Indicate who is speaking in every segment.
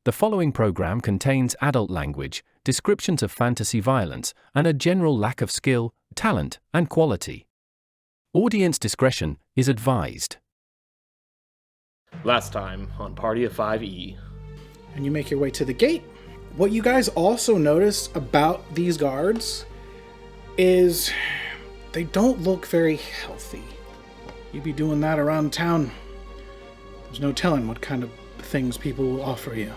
Speaker 1: The following program contains adult language, descriptions of fantasy violence, and a general lack of skill, talent, and quality. Audience discretion is advised.
Speaker 2: Last time on Party of 5E.
Speaker 3: And you make your way to the gate. What you guys also notice about these guards is they don't look very healthy. You'd be doing that around town. There's no telling what kind of things people will offer you.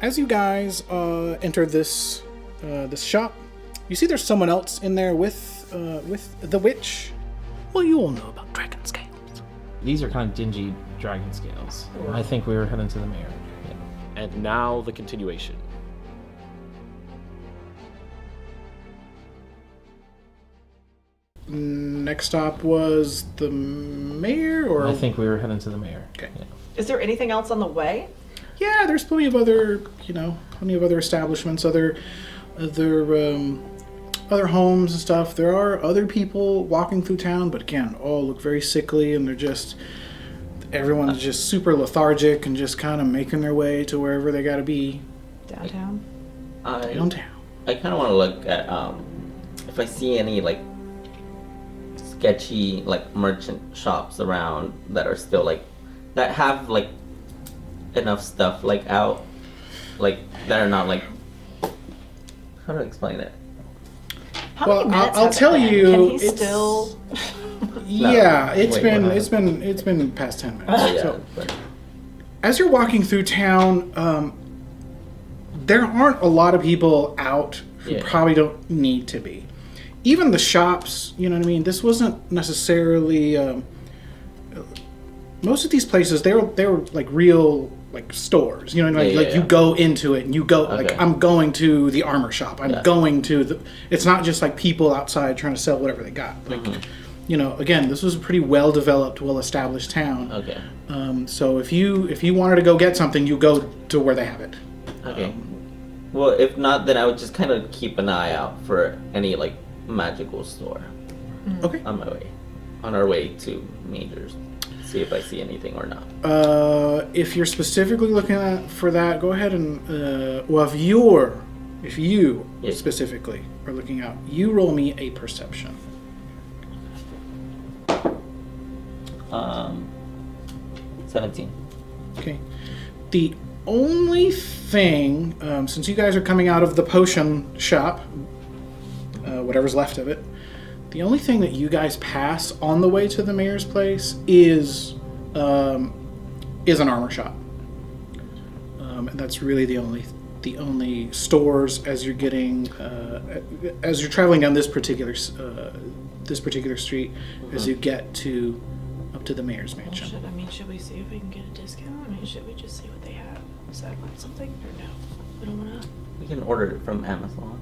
Speaker 3: As you guys enter this shop, you see there's someone else in there with the witch. Well, you all know about dragon scales.
Speaker 4: These are kind of dingy dragon scales. I think we were heading to the mayor. Yeah.
Speaker 2: And now the continuation.
Speaker 3: Next stop was the mayor, or
Speaker 4: I think we were heading to the mayor.
Speaker 3: Okay.
Speaker 4: Yeah.
Speaker 5: Is there anything else on the way?
Speaker 3: Yeah, there's plenty of other establishments, other homes and stuff. There are other people walking through town, but again, all look very sickly, and everyone's just super lethargic and just kind of making their way to wherever they gotta be.
Speaker 5: Downtown?
Speaker 3: Downtown.
Speaker 6: I kind of want to look at if I see any like sketchy like merchant shops around that are still that have enough stuff out, that are not how to explain it.
Speaker 5: How many minutes
Speaker 3: I'll
Speaker 5: has it
Speaker 3: tell
Speaker 5: been?
Speaker 3: you,
Speaker 5: Can he
Speaker 3: it's
Speaker 5: still?
Speaker 3: Yeah, it's
Speaker 6: Wait,
Speaker 3: been past 10 minutes.
Speaker 6: Oh, yeah,
Speaker 3: So,
Speaker 6: but
Speaker 3: as you're walking through town, there aren't a lot of people out who probably don't need to be. Even the shops, you know what I mean? This wasn't necessarily most of these places, they were like real stores, you know, you go into it and you go I'm going to the armor shop. I'm going to it's not just like people outside trying to sell whatever they got. You know, again, this was a pretty well-developed, well-established town.
Speaker 6: Okay.
Speaker 3: So if you wanted to go get something, you go to where they have it.
Speaker 6: Okay. Well, if not, then I would just kind of keep an eye out for any magical store.
Speaker 3: Okay.
Speaker 6: On our way to Majors. See if I see anything or not.
Speaker 3: If you're specifically looking for that, go ahead and if you specifically are looking out, you roll me a perception.
Speaker 6: 17.
Speaker 3: Okay. The only thing, since you guys are coming out of the potion shop, whatever's left of it, the only thing that you guys pass on the way to the mayor's place is an armor shop, and that's really the only stores as you're traveling down this particular street as you get up to the mayor's mansion.
Speaker 5: Should we see if we can get a discount? Should we just see what they have? Is that about something or no? We don't want to.
Speaker 6: We can order it from Amazon.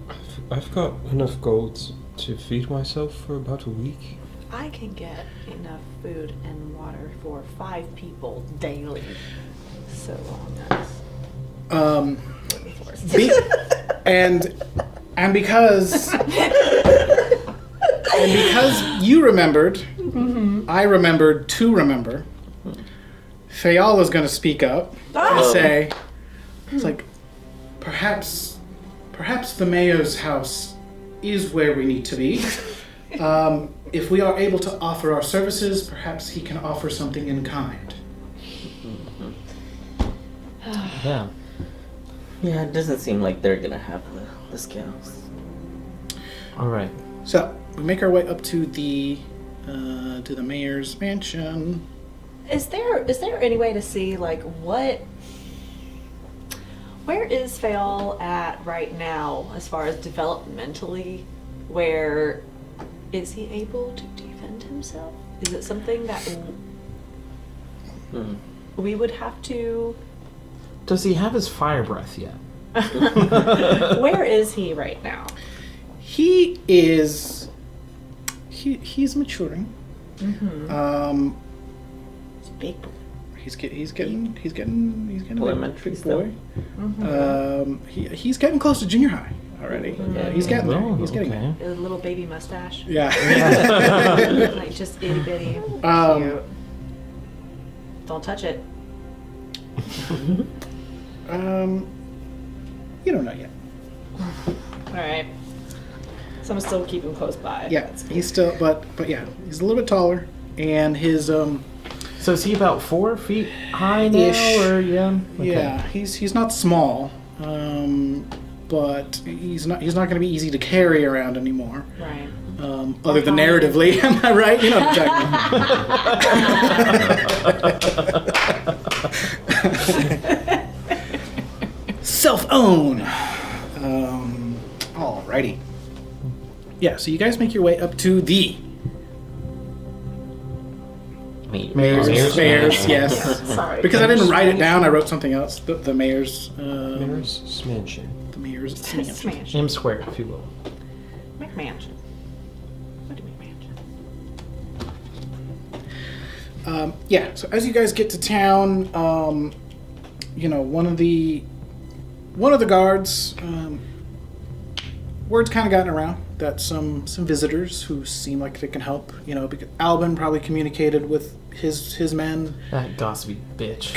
Speaker 7: I've got enough gold to feed myself for about a week.
Speaker 5: I can get enough food and water for 5 people daily. So
Speaker 3: because you remembered, I remembered to remember. Fayal is going to speak up and say, it's perhaps the mayor's house is where we need to be. If we are able to offer our services, perhaps he can offer something in kind.
Speaker 4: Yeah.
Speaker 6: Yeah, it doesn't seem like they're gonna have the scales.
Speaker 4: All right.
Speaker 3: So we make our way up to the mayor's mansion.
Speaker 5: Is there any way to see where is Fayal at right now as far as developmentally? Where is he able to defend himself? Is it something that we would have to?
Speaker 4: Does he have his fire breath yet?
Speaker 5: Where is he right now?
Speaker 3: He is. He's maturing.
Speaker 5: Mm-hmm. He's a big boy.
Speaker 3: He's getting
Speaker 6: elementary
Speaker 3: big boy.
Speaker 5: Mm-hmm.
Speaker 3: He's getting close to junior high already.
Speaker 5: Mm-hmm.
Speaker 3: He's getting there.
Speaker 4: Oh,
Speaker 3: He's getting there.
Speaker 5: A little baby mustache.
Speaker 3: Yeah.
Speaker 5: Just itty bitty. Cute. Don't touch it.
Speaker 3: You don't know yet.
Speaker 5: All right. So I'm still keeping close by.
Speaker 3: Yeah, he's still, but yeah, he's a little bit taller, and his
Speaker 4: So is he about 4 feet high now,
Speaker 3: Ish.
Speaker 4: or yeah? Okay.
Speaker 3: yeah, he's not small, but he's not going to be easy to carry around anymore.
Speaker 5: Right.
Speaker 3: Other than narratively, am I right? You know what I'm talking about. Self-own. Alrighty. Yeah, so you guys make your way up to the mayor's, yes.
Speaker 5: Sorry.
Speaker 3: Because I didn't write it down, I wrote something else. The mayor's...
Speaker 7: Mayor's mansion.
Speaker 3: The mayor's mansion.
Speaker 5: Mansion.
Speaker 4: M square, if you will.
Speaker 5: McMansion. What do you mean mansion?
Speaker 3: Yeah, so as you guys get to town, one of the guards, word's kind of gotten around that some visitors who seem like they can help, because Albin probably communicated with his men.
Speaker 4: That gossipy bitch.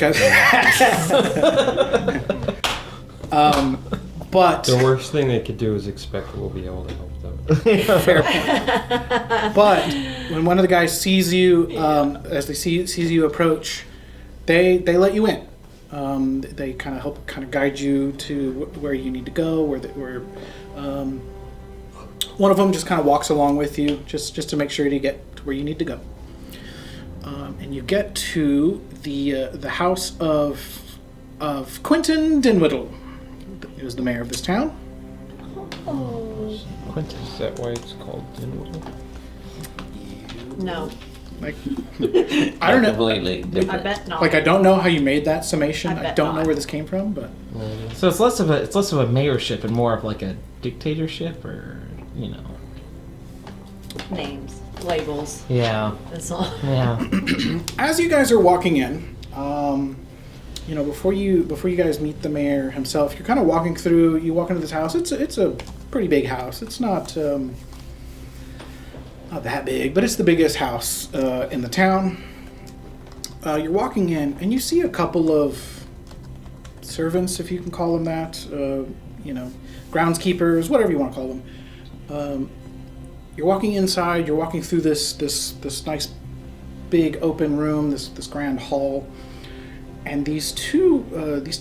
Speaker 3: But
Speaker 7: The worst thing they could do is expect we'll be able to help them.
Speaker 3: fair point. But when one of the guys sees you, as they sees you approach, they let you in. They kind of help guide you to where you need to go. One of them just kind of walks along with you, just to make sure you get to where you need to go. And you get to the house of Quentin Dinwiddle. He was the mayor of this town.
Speaker 5: Oh.
Speaker 4: Quentin.
Speaker 7: Is that why it's called Dinwiddle?
Speaker 5: No.
Speaker 3: Like, I don't know.
Speaker 6: Completely
Speaker 5: I
Speaker 6: different.
Speaker 5: bet not.
Speaker 3: Like, I don't know how you made that summation.
Speaker 5: I
Speaker 3: I
Speaker 5: bet
Speaker 3: don't know
Speaker 5: not.
Speaker 3: where this came from, but
Speaker 4: So it's less of a mayorship and more of like a dictatorship, or
Speaker 5: Names. Labels.
Speaker 4: Yeah.
Speaker 5: That's all.
Speaker 4: Yeah.
Speaker 3: as you guys are walking in, before you guys meet the mayor himself, you're kind of walking through. You walk into this house. It's a pretty big house. It's not that big, but it's the biggest house in the town. You're walking in, and you see a couple of servants, if you can call them that. Groundskeepers, whatever you want to call them. You're walking inside. You're walking through this nice big open room, this grand hall, and these two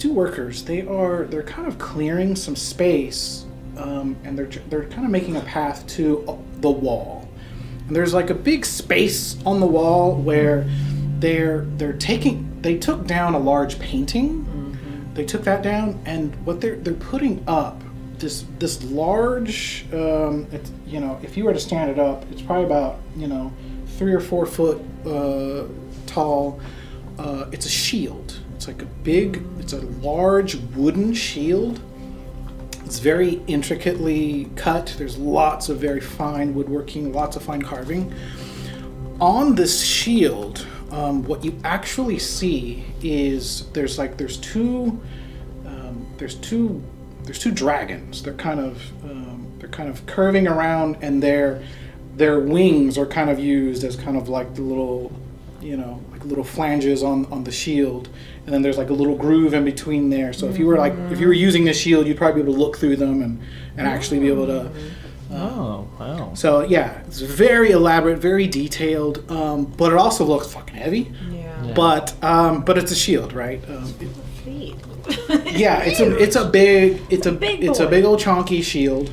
Speaker 3: workers, they're kind of clearing some space, and they're kind of making a path to the wall. And there's like a big space on the wall where they took down a large painting. Mm-hmm. They took that down, and what they're putting up this large, if you were to stand it up, it's probably about 3 or 4 foot tall. It's a shield. It's a large wooden shield. It's very intricately cut. There's lots of very fine woodworking, lots of fine carving. On this shield, what you actually see is there's two dragons. They're kind of curving around, and their wings are kind of used as kind of like the little little flanges on the shield, and then there's like a little groove in between there. So if you were using this shield, you'd probably be able to look through them and actually be able to.
Speaker 4: Oh wow!
Speaker 3: So yeah, it's very elaborate, very detailed, but it also looks fucking heavy.
Speaker 5: Yeah.
Speaker 3: But it's a shield, right?
Speaker 5: Feet.
Speaker 3: Yeah, it's a big old chonky shield.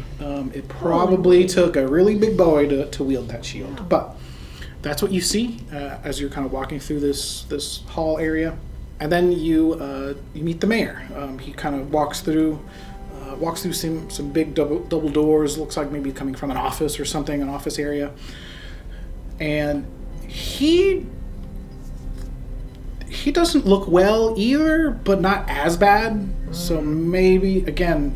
Speaker 3: It probably took a really big boy to wield that shield, but that's what you see as you're kind of walking through this hall area, and then you meet the mayor. He kind of walks through some big double doors. Looks like maybe coming from an office or something, an office area, and he doesn't look well either, but not as bad. So maybe, again,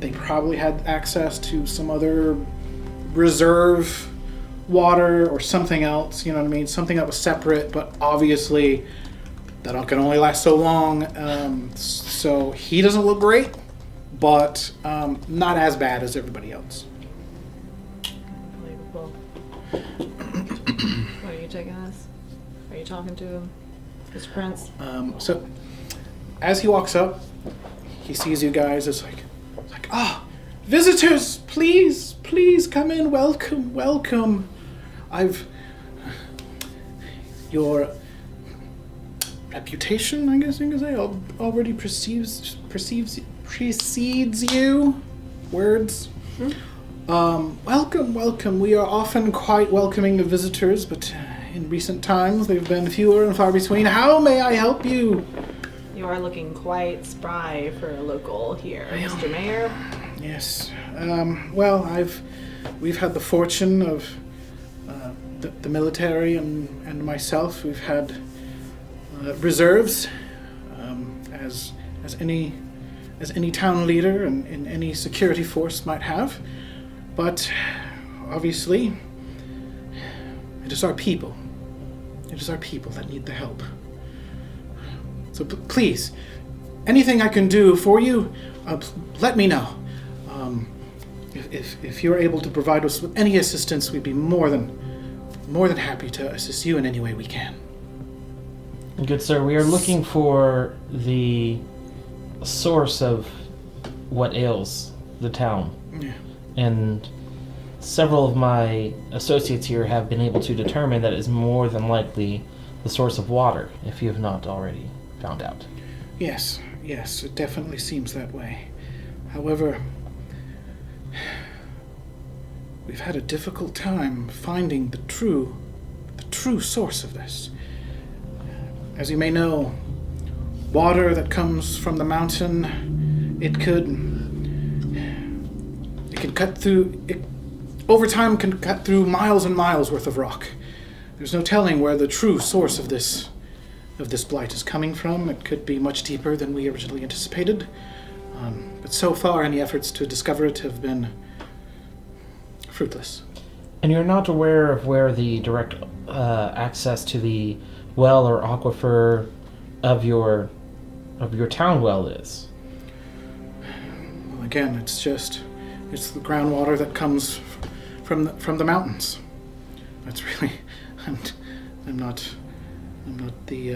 Speaker 3: they probably had access to some other reserve water or something else, you know what I mean? Something that was separate, but obviously that can only last so long. So he doesn't look great, but not as bad as everybody else.
Speaker 5: Unbelievable. What are you taking us? Are you talking to him? Mr. Prince?
Speaker 3: So as he walks up, he sees you guys. It's like, visitors, please come in. Welcome. Your reputation, I guess you can say, already precedes you. Words. Welcome. We are often quite welcoming of visitors, but in recent times they've been fewer and far between. How may I help you?
Speaker 5: You are looking quite spry for a local here, Mr. Mayor.
Speaker 3: Yes. We've had the fortune of the military and myself. We've had reserves as any town leader and any security force might have. But obviously, it is our people. It is our people that need the help. So please, anything I can do for you, let me know. If you're able to provide us with any assistance, we'd be more than happy to assist you in any way we can.
Speaker 4: Good sir, we are looking for the source of what ails the town.
Speaker 3: Yeah.
Speaker 4: And several of my associates here have been able to determine that it is more than likely the source of water, if you have not already found out.
Speaker 3: Yes, it definitely seems that way. However, we've had a difficult time finding the true source of this. As you may know, water that comes from the mountain, it can cut through, over time can cut through miles and miles worth of rock. There's no telling where the true source of this blight is coming from. It could be much deeper than we originally anticipated. But so far, any efforts to discover it have been fruitless.
Speaker 4: And you're not aware of where the direct access to the well or aquifer of your town well is?
Speaker 3: Well, again, it's the groundwater that comes from the mountains. That's really, I'm not the.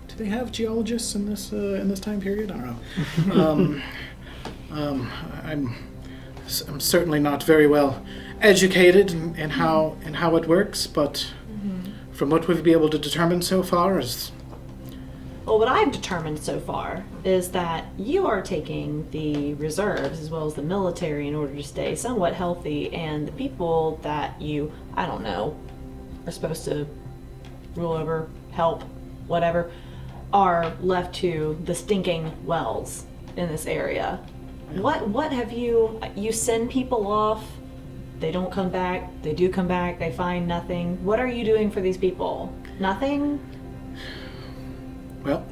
Speaker 3: Do they have geologists in this time period? I don't know. I'm certainly not very well educated in how it works, but from what we've been able to determine so far is.
Speaker 5: Well, what I've determined so far is that you are taking the reserves as well as the military in order to stay somewhat healthy, and the people that you, I don't know, are supposed to rule over, help, whatever, are left to the stinking wells in this area. What have you send people off, they don't come back, they do come back, they find nothing. What are you doing for these people? Nothing?
Speaker 3: Well,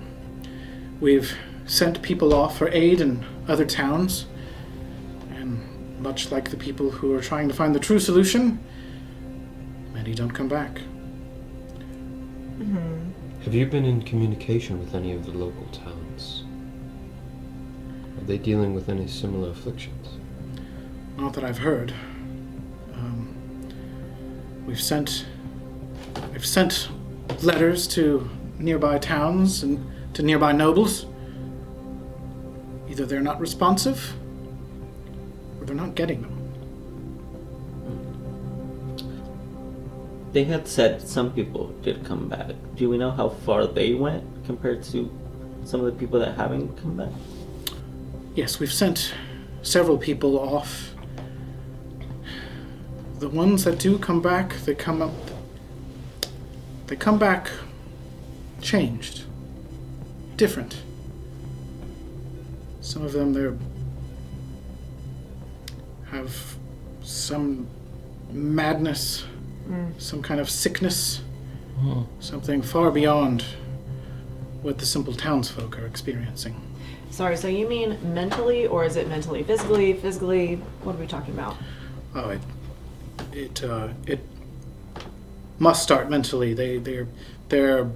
Speaker 3: we've sent people off for aid in other towns, and much like the people who are trying to find the true solution, many don't come back.
Speaker 7: Have you been in communication with any of the local towns? Are they dealing with any similar afflictions?
Speaker 3: Not that I've heard. We've sent letters to nearby towns and to nearby nobles. Either they're not responsive, or they're not getting them.
Speaker 6: They had said some people did come back. Do we know how far they went compared to some of the people that haven't come back?
Speaker 3: Yes, we've sent several people off. The ones that do come back, they come back changed, different. Some of them have some madness, some kind of sickness, something far beyond what the simple townsfolk are experiencing.
Speaker 5: Sorry, so you mean mentally, or is it mentally, physically? What are we talking about?
Speaker 3: Oh, it must start mentally. They're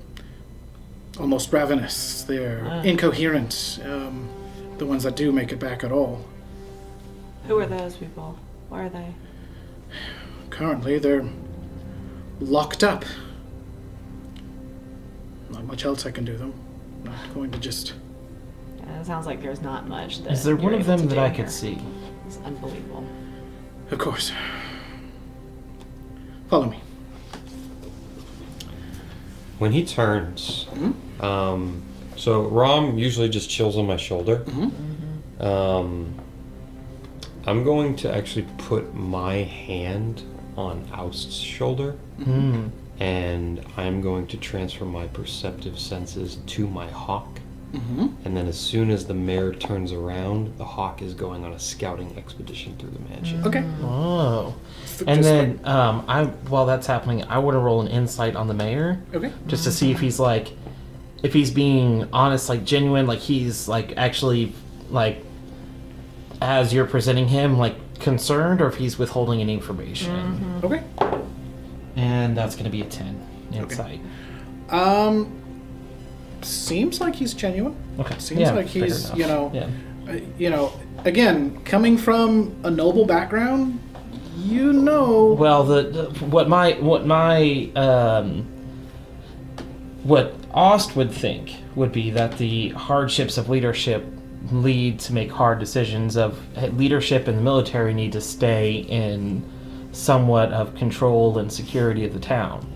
Speaker 3: almost ravenous. They're incoherent. The ones that do make it back at all.
Speaker 5: Who are those people? Where are they?
Speaker 3: Currently, they're locked up. Not much else I can do, though. Not going to just
Speaker 5: It sounds like there's not much. That
Speaker 4: Is there one
Speaker 5: you're
Speaker 4: of
Speaker 5: able
Speaker 4: them
Speaker 5: to
Speaker 4: that
Speaker 5: do
Speaker 4: I could
Speaker 5: here.
Speaker 4: see?
Speaker 5: It's unbelievable.
Speaker 3: Of course. Follow me.
Speaker 7: When he turns, so Rom usually just chills on my shoulder. I'm going to actually put my hand on Aust's shoulder, and I'm going to transfer my perceptive senses to my hawk. And then as soon as the mare turns around, the hawk is going on a scouting expedition through the mansion.
Speaker 3: Okay.
Speaker 4: Oh. And then, while that's happening, I want to roll an insight on the mayor.
Speaker 3: Okay.
Speaker 4: Just to see if he's like, if he's being honest, like genuine, like he's like actually, like, as you're presenting him, like concerned, or if he's withholding any information.
Speaker 3: Okay.
Speaker 4: And that's going to be a 10 insight.
Speaker 3: Seems like he's genuine.
Speaker 4: Okay.
Speaker 3: Seems
Speaker 4: Yeah,
Speaker 3: like
Speaker 4: fair
Speaker 3: he's,
Speaker 4: enough. Yeah.
Speaker 3: Again, coming from a noble background,
Speaker 4: Well, what Aust would think would be that the hardships of leadership lead to make hard decisions. Of leadership and the military need to stay in somewhat of control and security of the town.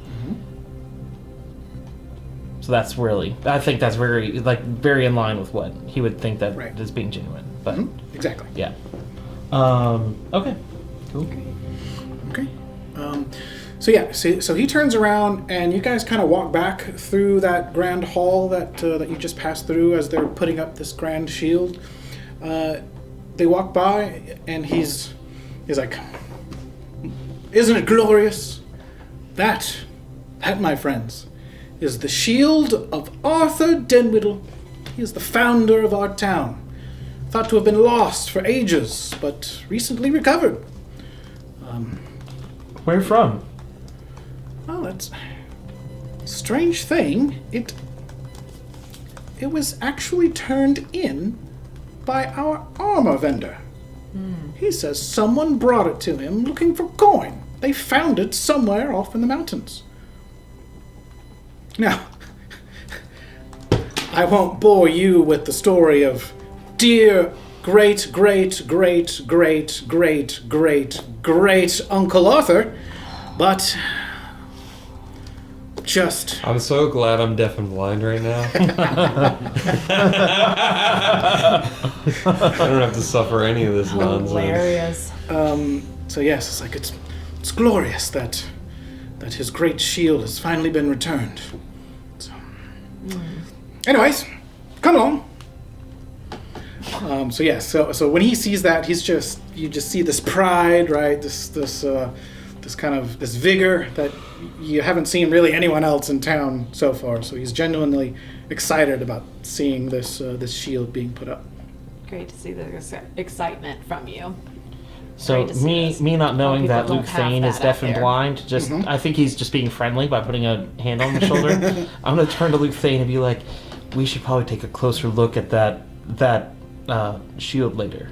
Speaker 4: So that's really, I think that's very in line with what he would think that is being genuine. But
Speaker 3: exactly.
Speaker 4: yeah. Okay. Cool.
Speaker 3: Okay. So he turns around, and you guys kind of walk back through that grand hall that you just passed through as they're putting up this grand shield. They walk by, and he's like, "Isn't it glorious? That, my friends, is the shield of Arthur Dinwiddle. He is the founder of our town. Thought to have been lost for ages, but recently recovered."
Speaker 4: Where from?
Speaker 3: Well, that's a strange thing. It was actually turned in by our armor vendor. He says someone brought it to him looking for coin. They found it somewhere off in the mountains. Now, I won't bore you with the story of dear great Uncle Arthur, but just...
Speaker 7: I'm so glad I'm deaf and blind right now. I don't have to suffer any of this nonsense.
Speaker 5: Hilarious.
Speaker 3: So yes, it's like it's glorious that his great shield has finally been returned. So, anyways, come along. So when he sees that, you just see this pride, right? This kind of this vigor that you haven't seen really anyone else in town so far. So he's genuinely excited about seeing this shield being put up.
Speaker 5: Great to see the excitement from you.
Speaker 4: So
Speaker 5: Great to see this.
Speaker 4: me not knowing
Speaker 5: People
Speaker 4: that
Speaker 5: don't
Speaker 4: Lukthaen
Speaker 5: have
Speaker 4: is
Speaker 5: that
Speaker 4: deaf
Speaker 5: out
Speaker 4: and
Speaker 5: there.
Speaker 4: blind, just I think he's just being friendly by putting a hand on the shoulder. I'm gonna turn to Lukthaen and be like, "We should probably take a closer look at that shield later."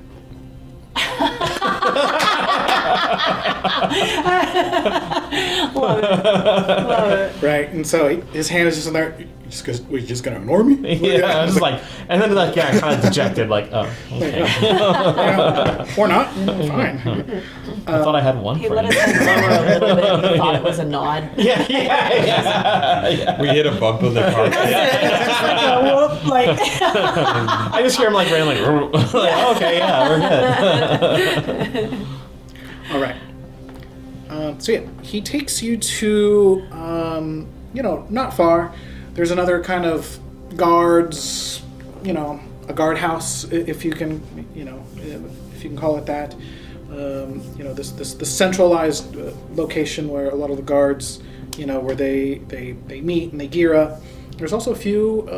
Speaker 5: Love it.
Speaker 3: Right, and so his hand is just in there. We're just gonna ignore me?
Speaker 4: Yeah, I was like, and then like, yeah, kind of dejected, like, oh, okay.
Speaker 3: Or not. Fine.
Speaker 4: I thought I had one
Speaker 5: He
Speaker 4: friend.
Speaker 5: let his head lower a little bit and thought it was a nod.
Speaker 4: Yeah.
Speaker 7: We hit a bump in the car.
Speaker 5: Just like a whoop, like...
Speaker 4: I just hear him like ran like, okay, yeah, we're good.
Speaker 3: All right. He takes you to, not far. There's another kind of guards, a guardhouse, if you can call it that. This centralized location where a lot of the guards, where they meet and they gear up. There's also a few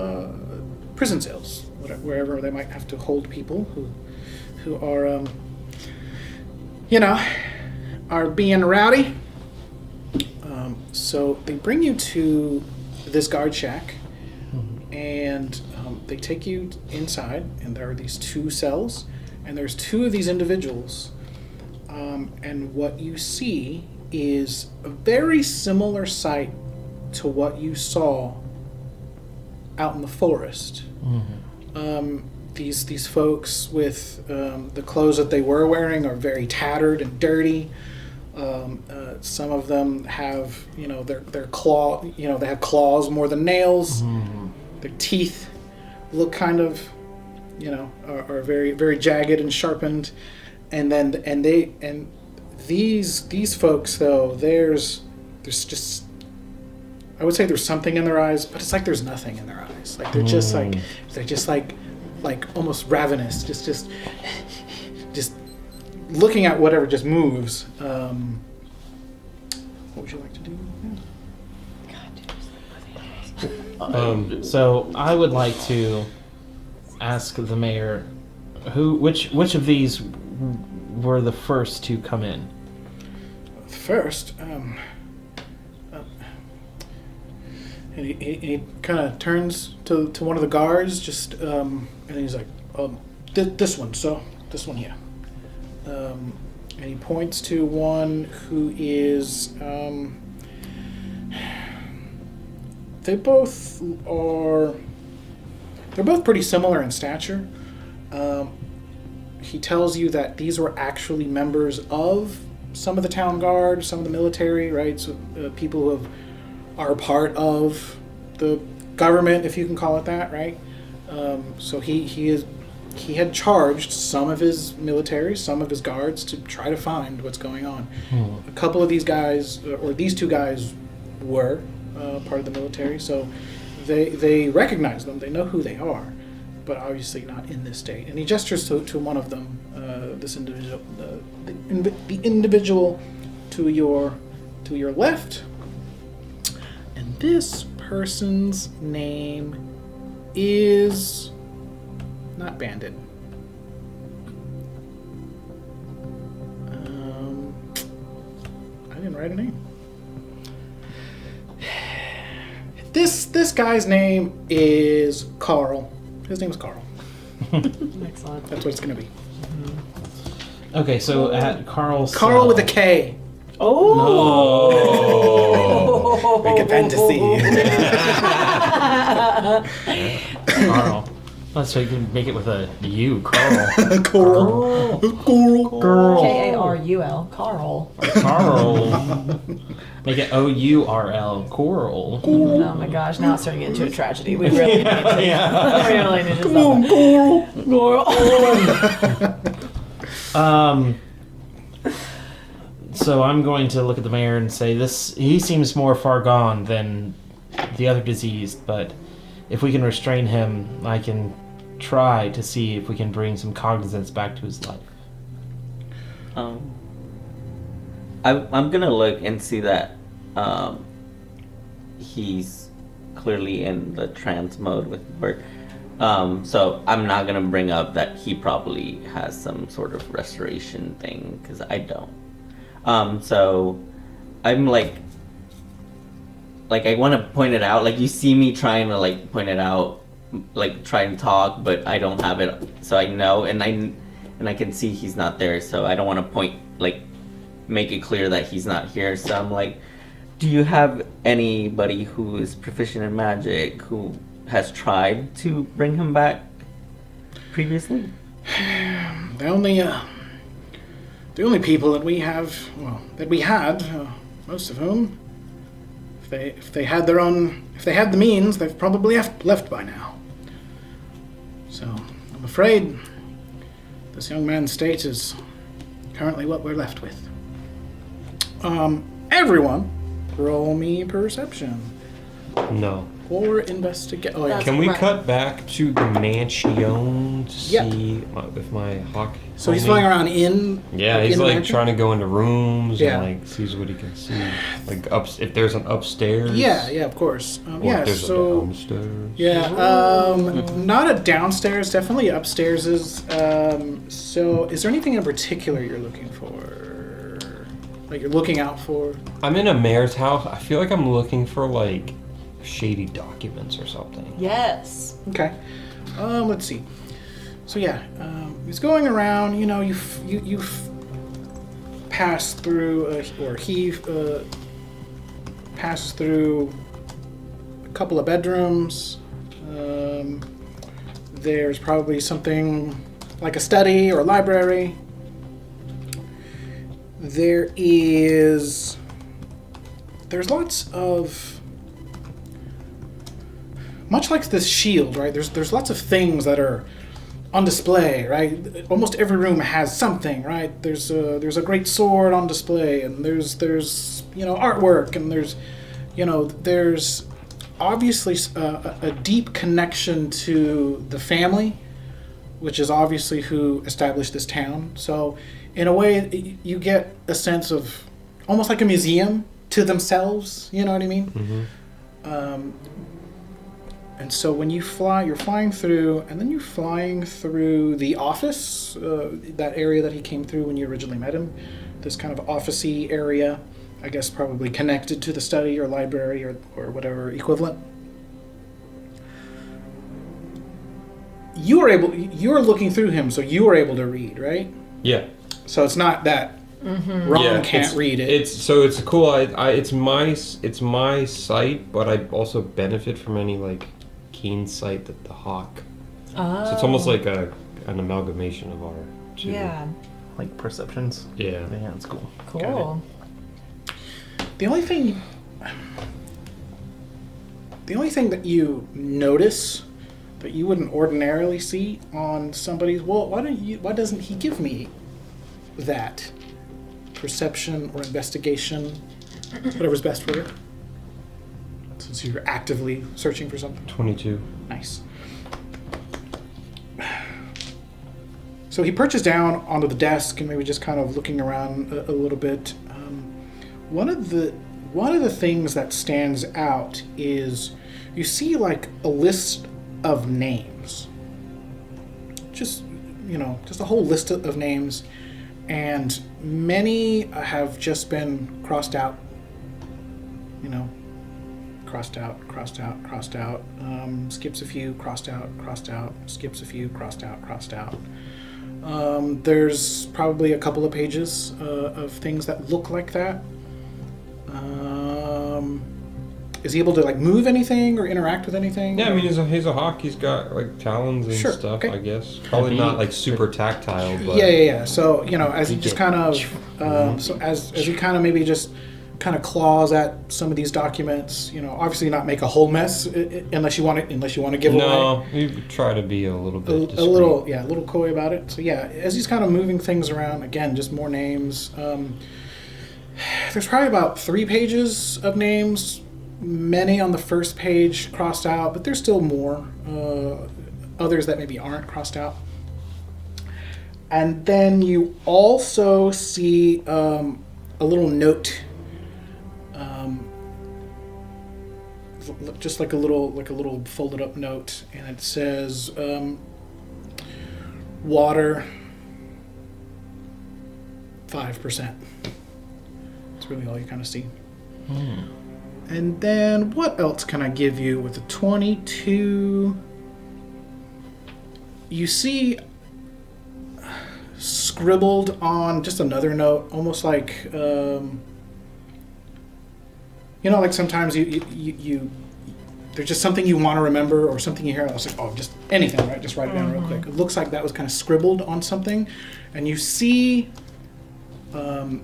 Speaker 3: prison cells, wherever they might have to hold people who are, are being rowdy. So they bring you to this guard shack, and they take you inside, and there are these two cells, and there's two of these individuals, and what you see is a very similar sight to what you saw out in the forest. these folks with the clothes that they were wearing are very tattered and dirty. Some of them have, their claw, they have claws more than nails. Their teeth look kind of, are very, very jagged and sharpened. And these folks though, there's just, I would say there's something in their eyes, but it's like there's nothing in their eyes. Like they're just like almost ravenous, just looking at whatever just moves. What would you like to do?
Speaker 4: So I would like to ask the mayor, which of these were the first to come in?
Speaker 3: First, and he kind of turns to one of the guards, and he's like, this one, so this one here. And he points to one who is, they're both pretty similar in stature. He tells you that these were actually members of some of the town guard, some of the military, right? So people who are part of the government, if you can call it that, right? So he had charged some of his military, some of his guards to try to find what's going on. A couple of these guys, or these two guys, were part of the military, so they recognize them. They know who they are, but obviously not in this state. And he gestures to one of them, this individual, the individual to your left, and this person's name is not Bandit. I didn't write a name. This guy's name is Carl. His name is Carl.
Speaker 5: Excellent.
Speaker 3: That's what it's gonna be.
Speaker 4: Okay, so at Carl's...
Speaker 3: Carl with a K.
Speaker 4: Oh!
Speaker 3: Make it fantasy.
Speaker 4: Carl. Oh, so you can make it with a U, Carl.
Speaker 3: Coral.
Speaker 4: Girl.
Speaker 5: Karul. Carl.
Speaker 4: Carl. Make it Ourl. Coral.
Speaker 5: Oh my gosh, now it's turning into a tragedy. We really need to.
Speaker 4: Yeah.
Speaker 5: We really need to
Speaker 3: Come on,
Speaker 5: Coral.
Speaker 4: So I'm going to look at the mayor and say he seems more far gone than the other diseased, but if we can restrain him, I can try to see if we can bring some cognizance back to his life.
Speaker 6: I'm gonna look and see that he's clearly in the trance mode with work. So I'm not gonna bring up that he probably has some sort of restoration thing, because I don't. So I'm like I want to point it out. Like, you see me trying to point it out, try and talk, but I don't have it, so I know, and I can see he's not there. So I don't want to point, make it clear that he's not here. So I'm like, do you have anybody who is proficient in magic who has tried to bring him back previously?
Speaker 3: The only people that we have, most of whom, if they had the means, they've probably left by now. So I'm afraid this young man's state is currently what we're left with. Everyone, roll me perception
Speaker 7: No.
Speaker 3: or investigate. Oh yeah.
Speaker 7: Can we
Speaker 5: Right.
Speaker 7: cut back to the mansion to
Speaker 3: Yeah.
Speaker 7: see if my hawk?
Speaker 3: So he's
Speaker 7: homie-
Speaker 3: flying around in.
Speaker 7: Yeah,
Speaker 3: in
Speaker 7: he's
Speaker 3: the
Speaker 7: like
Speaker 3: mansion?
Speaker 7: trying to go into rooms
Speaker 3: Yeah.
Speaker 7: and sees what he can see. If there's an upstairs.
Speaker 3: Yeah, of course.
Speaker 7: Or
Speaker 3: Yeah,
Speaker 7: if there's a
Speaker 3: so
Speaker 7: downstairs.
Speaker 3: yeah, not a downstairs, definitely upstairs is. So is there anything in particular you're looking for? Like you're looking out for?
Speaker 7: I'm in a mayor's house. I feel like I'm looking for shady documents or something.
Speaker 5: Yes.
Speaker 3: Okay. Let's see. So yeah, he's going around. You've passed through, or he passes through a couple of bedrooms. There's probably something like a study or a library. There's lots of, much like this shield, right? There's lots of things that are on display, right? Almost every room has something, right? There's a great sword on display, and there's artwork, and there's obviously a deep connection to the family, which is obviously who established this town. So in a way, you get a sense of almost like a museum to themselves, you know what I mean?
Speaker 7: Mm-hmm.
Speaker 3: And so when you fly, you're flying through, and then you're flying through the office, that area that he came through when you originally met him, this kind of office-y area, I guess probably connected to the study or library or whatever equivalent. You're looking through him, so you were able to read, right?
Speaker 7: Yeah.
Speaker 3: So it's not that Ron can't read it.
Speaker 7: It's cool. It's my sight, but I also benefit from any like keen sight that the hawk.
Speaker 5: Oh.
Speaker 7: So it's almost like an amalgamation of our two.
Speaker 5: Yeah.
Speaker 4: Like perceptions.
Speaker 7: Yeah.
Speaker 4: Yeah, it's cool.
Speaker 5: Cool.
Speaker 3: The only thing that you notice that you wouldn't ordinarily see on somebody's, well, why doesn't he give me that perception or investigation, whatever's best for you, since you're actively searching for something?
Speaker 7: 22.
Speaker 3: Nice. So he perches down onto the desk and maybe just kind of looking around a little bit. One of the things that stands out is you see like a list of names. Just a whole list of names, and many have just been crossed out. Crossed out. Skips a few, crossed out, skips a few, crossed out. There's probably a couple of pages of things that look like that. Is he able to like move anything or interact with anything?
Speaker 7: Yeah, I mean he's a hawk. He's got like talons and stuff.
Speaker 3: Okay.
Speaker 7: I guess probably not like super tactile, but
Speaker 3: Yeah. So as he just kind of, as he kind of maybe just kind of claws at some of these documents, obviously not make a whole mess unless you want to give away.
Speaker 7: No, you try to be a little bit discreet.
Speaker 3: a little coy about it. So as he's kind of moving things around, again, just more names. There's probably about 3 pages of names, many on the first page crossed out, but there's still more, others that maybe aren't crossed out. And then you also see a little note, just like a little folded up note, and it says water 5%. That's really all you kind of see. And then what else can I give you with a 22? You see scribbled on just another note, almost like like sometimes you there's just something you want to remember or something you hear. I was like, just anything, right? Just write it down real quick. It looks like that was kind of scribbled on something, and you see the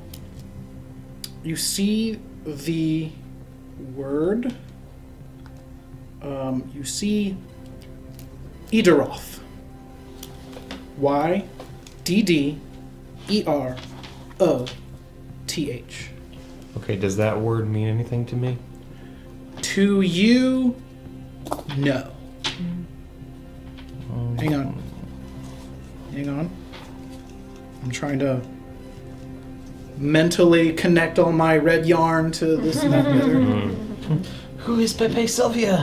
Speaker 3: word. You see Yddroth. Yddroth.
Speaker 7: Okay, does that word mean anything to me?
Speaker 3: To you, no. Hang on. I'm trying to mentally connect all my red yarn to this and that and the other.
Speaker 4: Who is Pepe Sylvia?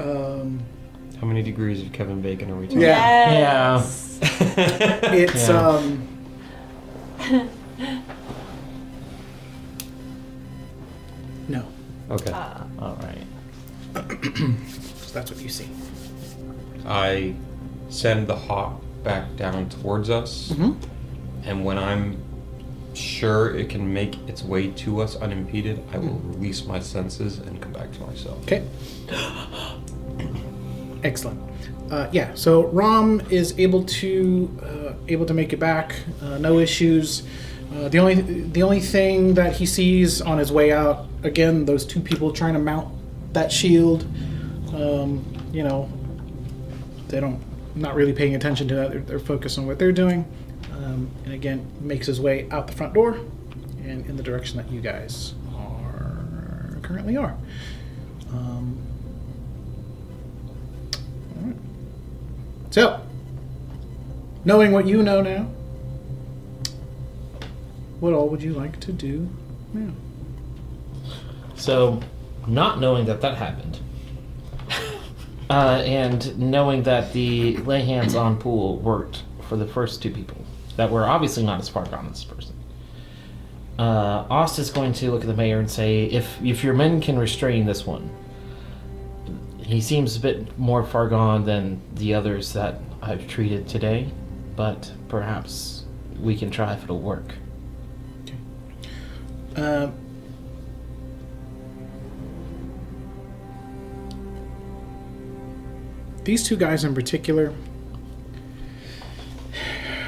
Speaker 7: How many degrees of Kevin Bacon are we talking?
Speaker 5: Yes.
Speaker 3: It's no.
Speaker 7: Okay.
Speaker 4: All right.
Speaker 3: So that's what you see.
Speaker 7: I send the hawk back down towards us, and when I'm sure it can make its way to us unimpeded, I will release my senses and come back to myself.
Speaker 3: Okay. Excellent. Yeah, so Rom is able to make it back. No issues. The only thing that he sees on his way out, again, those two people trying to mount that shield. They not really paying attention to that. They're focused on what they're doing. And again, makes his way out the front door and in the direction that you guys currently are. All right. So, knowing what you know now, what all would you like to do now?
Speaker 4: So, not knowing that happened, and knowing that the lay hands on pool worked for the first two people that were obviously not as far gone as this person, Aust is going to look at the mayor and say, if your men can restrain this one, he seems a bit more far gone than the others that I've treated today, but perhaps we can try if it'll work.
Speaker 3: Okay. These two guys in particular,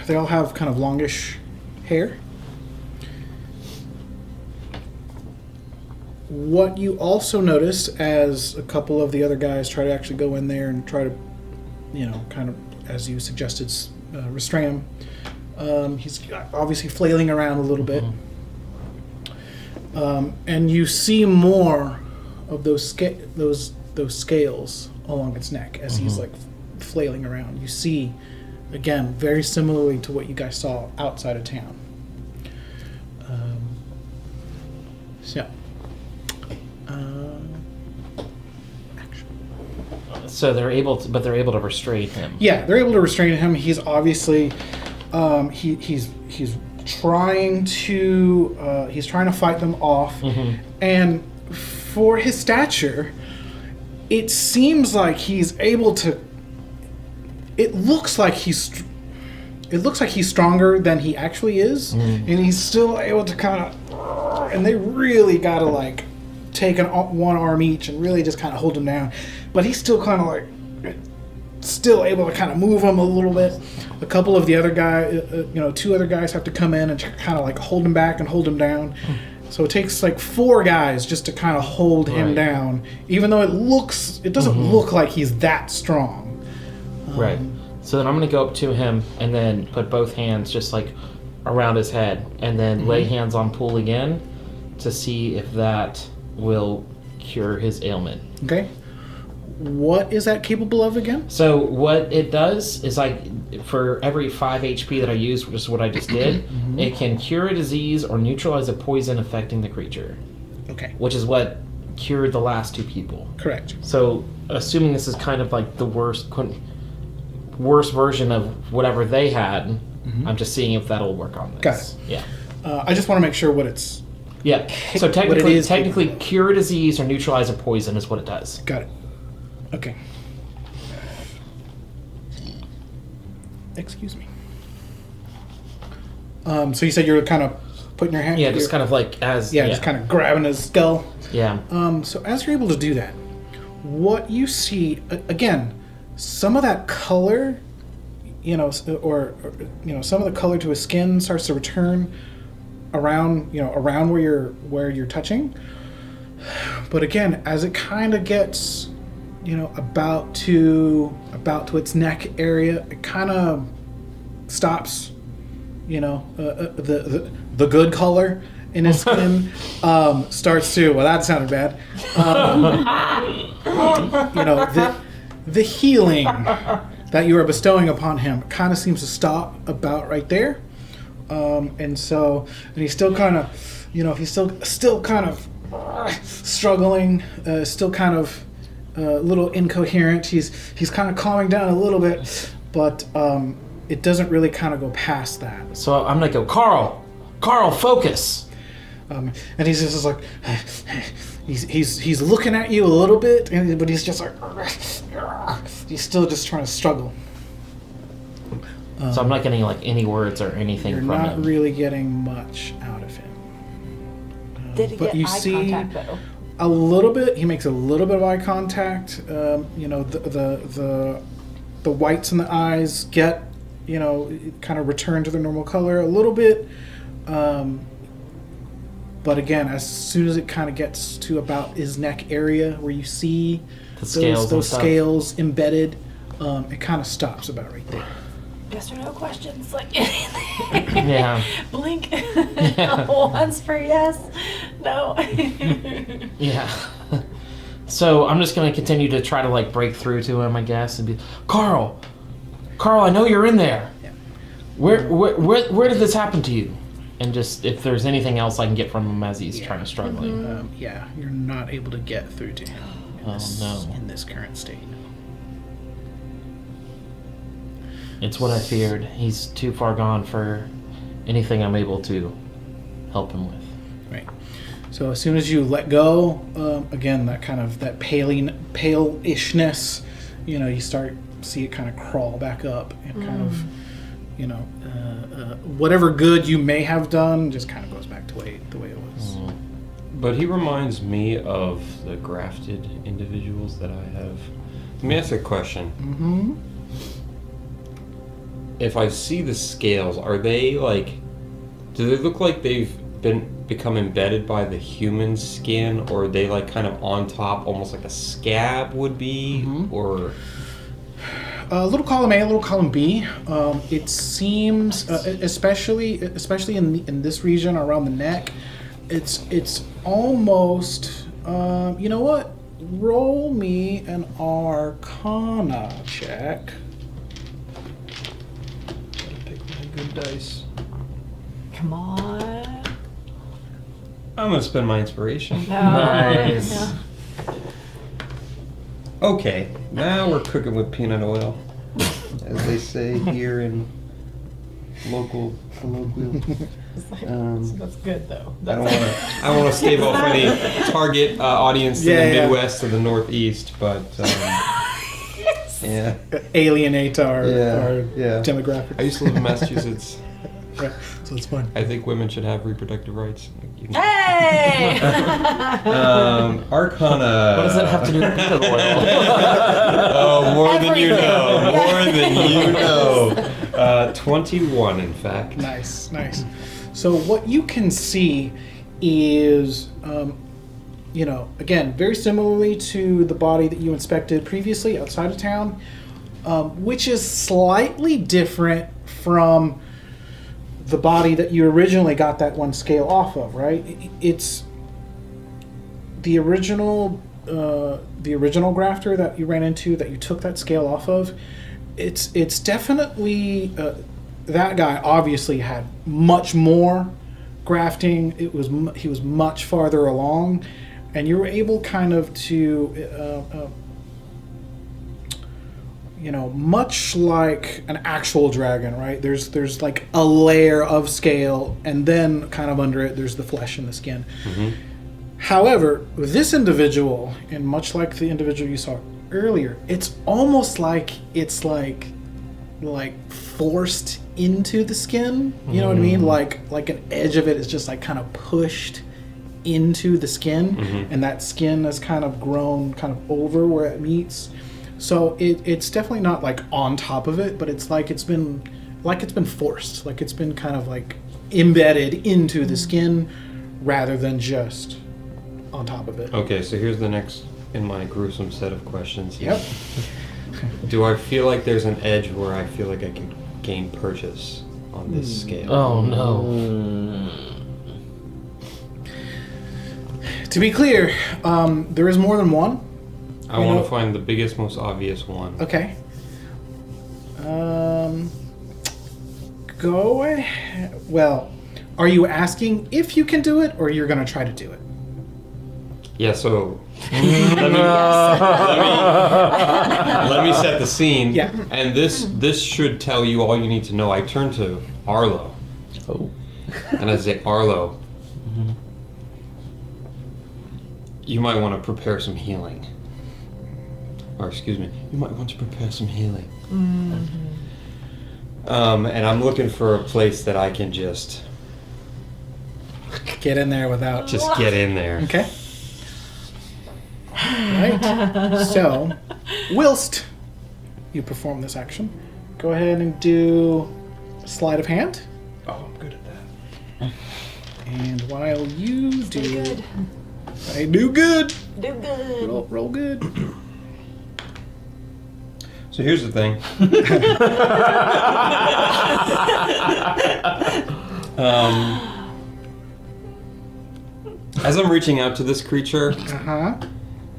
Speaker 3: they all have kind of longish hair. What you also notice as a couple of the other guys try to actually go in there and try to, kind of, as you suggested, restrain him. He's obviously flailing around a little bit. And you see more of those scales along its neck as he's like flailing around. You see, again, very similarly to what you guys saw outside of town.
Speaker 4: So they're able to restrain him.
Speaker 3: Yeah, they're able to restrain him. He's obviously he's trying to fight them off, and for his stature, it seems like he's able to. It looks like he's stronger than he actually is, and he's still able to kind of. And they really gotta like take one arm each and really just kind of hold him down, but he's still kind of like still able to kind of move him a little bit. A couple of the other guys, two other guys have to come in and kind of like hold him back and hold him down. So it takes like 4 guys just to kind of hold him down, even though it doesn't look like he's that strong.
Speaker 4: Right. So then I'm going to go up to him and then put both hands just like around his head and then lay hands on Pool again to see if that will cure his ailment.
Speaker 3: Okay. What is that capable of again?
Speaker 4: So what it does is for every 5 HP that I use, which is what I just did, it can cure a disease or neutralize a poison affecting the creature.
Speaker 3: Okay.
Speaker 4: Which is what cured the last 2 people.
Speaker 3: Correct.
Speaker 4: So assuming this is kind of like the worst version of whatever they had, I'm just seeing if that'll work on this.
Speaker 3: Got it.
Speaker 4: Yeah.
Speaker 3: I just want to make sure what it's...
Speaker 4: Yeah. So technically cure a disease or neutralize a poison is what it does.
Speaker 3: Got it. Okay. Excuse me. So you said you're kind of putting your hand...
Speaker 4: Yeah, just kind of like as...
Speaker 3: Yeah, just kind of grabbing his skull.
Speaker 4: Yeah.
Speaker 3: So as you're able to do that, what you see, again, some of that color, some of the color to his skin starts to return around where you're touching. But again, as it kind of gets... about to its neck area, it kind of stops. The good color in his skin starts to. Well, that sounded bad. The healing that you are bestowing upon him kind of seems to stop about right there, and he's still kind of, he's still kind of struggling, still kind of. A little incoherent. He's kind of calming down a little bit, but it doesn't really kind of go past that.
Speaker 4: So I'm gonna go, Carl, focus.
Speaker 3: And he's just like, he's looking at you a little bit, but he's just like, he's still just trying to struggle.
Speaker 4: So I'm not getting like any words or anything
Speaker 3: You're
Speaker 4: from
Speaker 3: not
Speaker 4: him.
Speaker 3: really getting much out of him.
Speaker 5: Did he
Speaker 3: but
Speaker 5: get
Speaker 3: you
Speaker 5: eye
Speaker 3: see
Speaker 5: contact though?
Speaker 3: a little bit. He makes a little bit of eye contact. You know, the whites in the eyes get, you know, kind of return to their normal color a little bit. But again, as soon as it kind of gets to about his neck area where you see those scales embedded, it kind of stops about right there.
Speaker 5: Yes or no questions, like
Speaker 4: Yeah.
Speaker 5: blink once for yes, no.
Speaker 4: Yeah. So I'm just gonna continue to try to like break through to him, I guess, and be, Carl, I know you're in there.
Speaker 3: Yeah.
Speaker 4: Where did this happen to you? And just if there's anything else I can get from him as he's trying to struggling.
Speaker 3: Yeah, you're not able to get through to him in this current state.
Speaker 4: It's what I feared. He's too far gone for anything I'm able to help him with.
Speaker 3: Right. So as soon as you let go, again, that kind of that pale-ishness, you know, you see it kind of crawl back up and kind of, you know, whatever good you may have done just kind of goes back to the way it was.
Speaker 7: But he reminds me of the grafted individuals that I have. Let me ask a question.
Speaker 3: Mm-hmm.
Speaker 7: If I see the scales, are they like, do they look like they've become embedded by the human skin, or are they like kind of on top, almost like a scab would be, or?
Speaker 3: A little column A, a little column B. It seems, especially in this region around the neck, it's almost. You know what? Roll me an Arcana check.
Speaker 7: Good dice.
Speaker 5: Come on.
Speaker 7: I'm gonna spend my inspiration.
Speaker 4: Nice.
Speaker 5: No.
Speaker 7: Okay, now we're cooking with peanut oil, as they say here in local colloquial.
Speaker 5: That's good though.
Speaker 7: I don't want to stave off any target audience in the Midwest or the Northeast, but yeah,
Speaker 3: Alienate our
Speaker 7: yeah.
Speaker 3: demographic.
Speaker 7: I used to live in Massachusetts.
Speaker 3: Right. So it's fine.
Speaker 7: I think women should have reproductive rights.
Speaker 5: Hey!
Speaker 7: Arcana.
Speaker 4: What does that have to do with peanut oil?
Speaker 7: Oh, more than you
Speaker 5: Everything.
Speaker 7: know. More than you know. 21, in fact.
Speaker 3: Nice. So what you can see is, you know, again, very similarly to the body that you inspected previously outside of town, which is slightly different from the body that you originally got that one scale off of, right? It's the original grafter that you ran into that you took that scale off of. It's definitely that guy obviously had much more grafting. He was much farther along, and you were able kind of to you know, much like an actual dragon, right? There's like a layer of scale, and then kind of under it, there's the flesh and the skin.
Speaker 7: Mm-hmm.
Speaker 3: However, this individual, and much like the individual you saw earlier, it's almost like it's like forced into the skin. You know what I mean? Like an edge of it is just like kind of pushed into the skin, and that skin has kind of grown kind of over where it meets. So it's definitely not like on top of it, but it's been forced, like it's been kind of like embedded into the skin rather than just on top of it.
Speaker 7: Okay, so here's the next in my gruesome set of questions.
Speaker 3: Yep.
Speaker 7: Do I feel like there's an edge where I feel like I can gain purchase on this scale?
Speaker 4: Oh no.
Speaker 3: To be clear, there is more than one.
Speaker 7: I want to find the biggest, most obvious one.
Speaker 3: Okay. Go ahead. Well, are you asking if you can do it, or you're going to try to do it?
Speaker 7: Yeah, so let me set the scene.
Speaker 3: Yeah.
Speaker 7: And this should tell you all you need to know. I turn to Arlo.
Speaker 4: Oh.
Speaker 7: And I say, Arlo, you might want to prepare some healing. Or excuse me, you might want to prepare some healing. And I'm looking for a place that I can just
Speaker 3: Get in there without...
Speaker 7: get in there.
Speaker 3: Okay. Right. So, whilst you perform this action, go ahead and do sleight of hand.
Speaker 7: Oh, I'm good at that.
Speaker 3: And while you
Speaker 5: Do
Speaker 3: do,
Speaker 5: good.
Speaker 3: I do good.
Speaker 5: Do good.
Speaker 3: Roll good.
Speaker 7: So here's the thing. As I'm reaching out to this creature,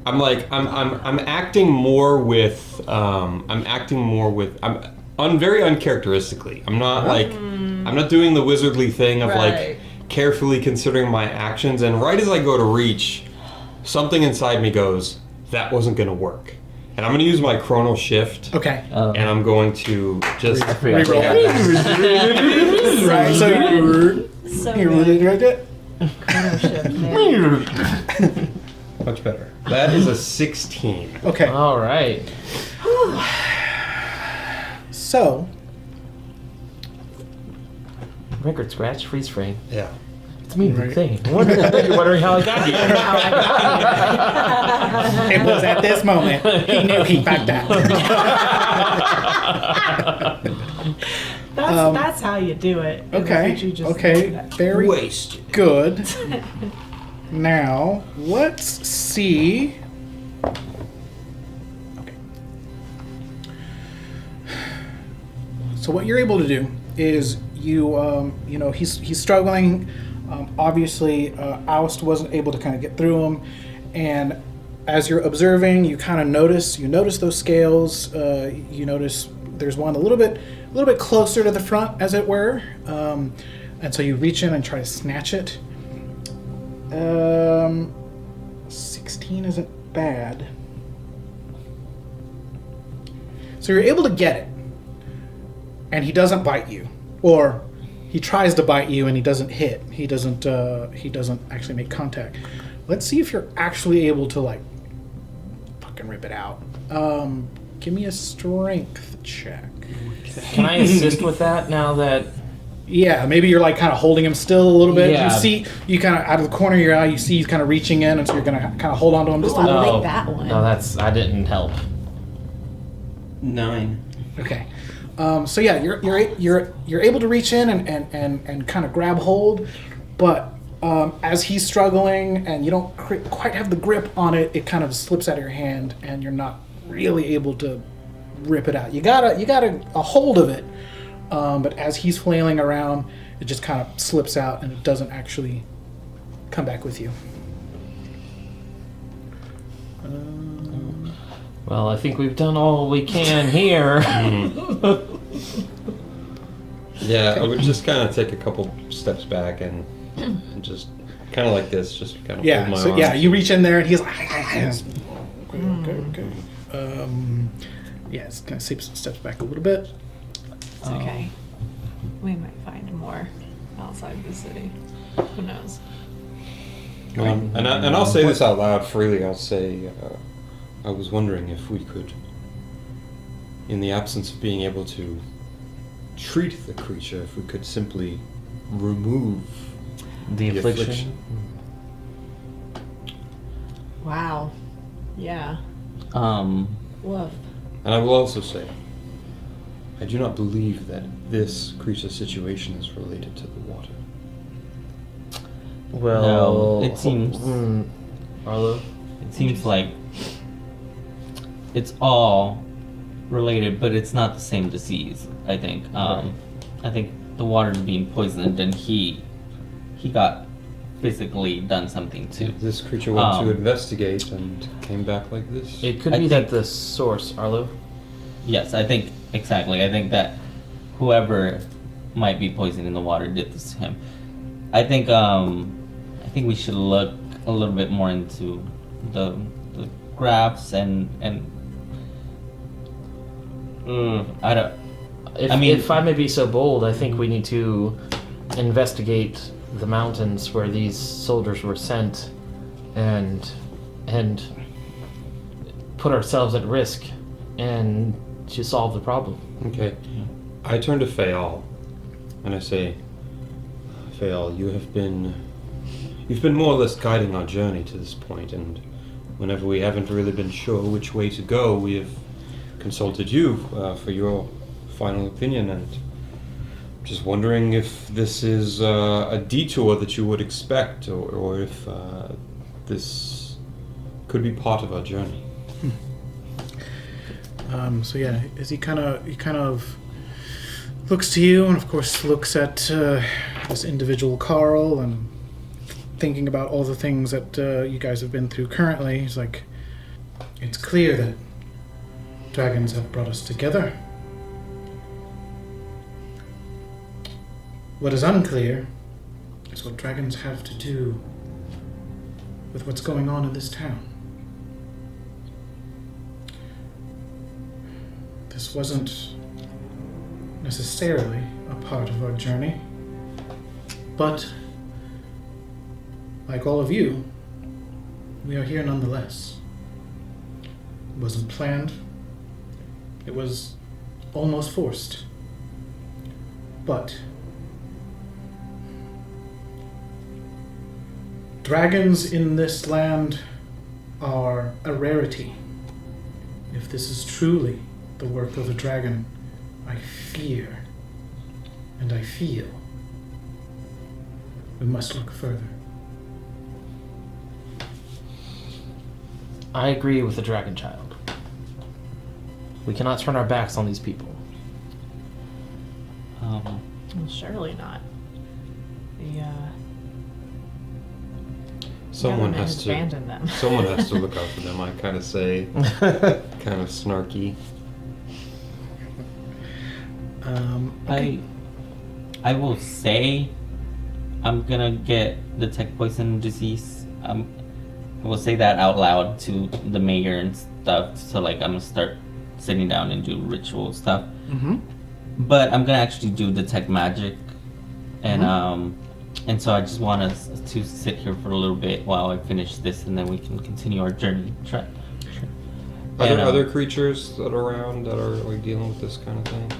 Speaker 7: I'm like I'm acting more with very uncharacteristically. I'm not like I'm not doing the wizardly thing of like carefully considering my actions, and right as I go to reach, something inside me goes, that wasn't gonna work. And I'm gonna use my chronal shift.
Speaker 3: Okay.
Speaker 7: And I'm going to just
Speaker 3: Reroll. Right. So
Speaker 5: So
Speaker 3: you really right it.
Speaker 5: chrono shift, man.
Speaker 7: much better. That is a 16.
Speaker 3: Okay.
Speaker 4: All right.
Speaker 3: So
Speaker 4: Record scratch, freeze frame.
Speaker 7: Yeah.
Speaker 4: It's me,
Speaker 3: Right.
Speaker 4: thing. You're wondering how I got here.
Speaker 3: it was at this moment he knew he fucked up.
Speaker 5: That's how you do it.
Speaker 3: Okay.
Speaker 5: You just do
Speaker 3: Okay.
Speaker 5: that.
Speaker 3: Very
Speaker 7: Wasted.
Speaker 3: good. Now let's see. Okay. So what you're able to do is he's struggling. Obviously, Aust wasn't able to kind of get through him, and as you're observing, you kind of notice those scales. You notice there's one a little bit closer to the front, as it were, and so you reach in and try to snatch it. 16 isn't bad, so you're able to get it, and he doesn't bite you, or he tries to bite you and he doesn't hit. He doesn't actually make contact. Let's see if you're actually able to like fucking rip it out. Give me a strength check.
Speaker 4: Can I assist with that now that...
Speaker 3: Yeah, maybe you're like kind of holding him still a little bit.
Speaker 4: Yeah.
Speaker 3: You kind of out of the corner of your eye, you see he's kind of reaching in, and so you're gonna kind of hold on to him just a
Speaker 5: Ooh,
Speaker 3: little.
Speaker 5: I like that one.
Speaker 4: No, I didn't help.
Speaker 6: 9.
Speaker 3: Okay. So yeah, you're able to reach in and kind of grab hold, but as he's struggling and you don't quite have the grip on it, it kind of slips out of your hand and you're not really able to rip it out. You got a hold of it, but as he's flailing around, it just kind of slips out and it doesn't actually come back with you.
Speaker 4: Well, I think we've done all we can here.
Speaker 7: Yeah, I would just kind of take a couple steps back and just kind of like this, just kind of hold my
Speaker 3: So
Speaker 7: arms.
Speaker 3: yeah, you reach in there and he's like, okay. Yeah, it's kind of steps back a little bit.
Speaker 5: It's okay. We might find more outside the city. Who knows?
Speaker 7: And I'll say this out loud freely. I'll say, I was wondering if we could, in the absence of being able to treat the creature, if we could simply remove
Speaker 4: The
Speaker 7: the
Speaker 4: affliction.
Speaker 5: Wow. Yeah. Woof.
Speaker 7: And I will also say, I do not believe that this creature situation is related to the water.
Speaker 4: Well,
Speaker 6: No, it seems-
Speaker 4: Arlo?
Speaker 6: It seems like it's all related, but it's not the same disease, I think. I think the water being poisoned and he got physically done something too.
Speaker 7: This creature went to investigate and came back like this.
Speaker 4: It could
Speaker 6: I
Speaker 4: be
Speaker 6: think-
Speaker 4: that the source, Arlo.
Speaker 6: Yes, I think exactly. I think that whoever might be poisoning the water did this to him. I think we should look a little bit more into the graphs and I don't.
Speaker 4: If I may be so bold, I think we need to investigate the mountains where these soldiers were sent, and put ourselves at risk, and to solve the problem.
Speaker 7: Okay. I turn to Fayal and I say, Fayal, you've been more or less guiding our journey to this point, and whenever we haven't really been sure which way to go, we have consulted you for your final opinion, and just wondering if this is a detour that you would expect, or if this could be part of our journey.
Speaker 3: So yeah, as he kind of looks to you, and of course looks at this individual Carl, and thinking about all the things that you guys have been through currently, he's like, it's clear that dragons have brought us together. What is unclear is what dragons have to do with what's going on in this town. This wasn't necessarily a part of our journey, but like all of you, we are here nonetheless. It wasn't planned. It was almost forced. But dragons in this land are a rarity. If this is truly the work of a dragon, I fear and I feel we must look further.
Speaker 4: I agree with the dragon child. We cannot turn our backs on these people.
Speaker 5: Well, surely not. The
Speaker 7: Someone
Speaker 5: government
Speaker 7: has to
Speaker 5: abandon them.
Speaker 7: Someone has to look out for them. I kind of say, kind of snarky.
Speaker 3: Okay.
Speaker 6: I will say I'm gonna get detect poison disease. I will say that out loud to the mayor and stuff. So like I'm gonna start sitting down and do ritual stuff.
Speaker 3: Mm-hmm.
Speaker 6: But I'm gonna actually do detect magic, and so I just want us to sit here for a little bit while I finish this, and then we can continue our journey.
Speaker 7: Are there other creatures that are around that are like dealing with this kind of thing?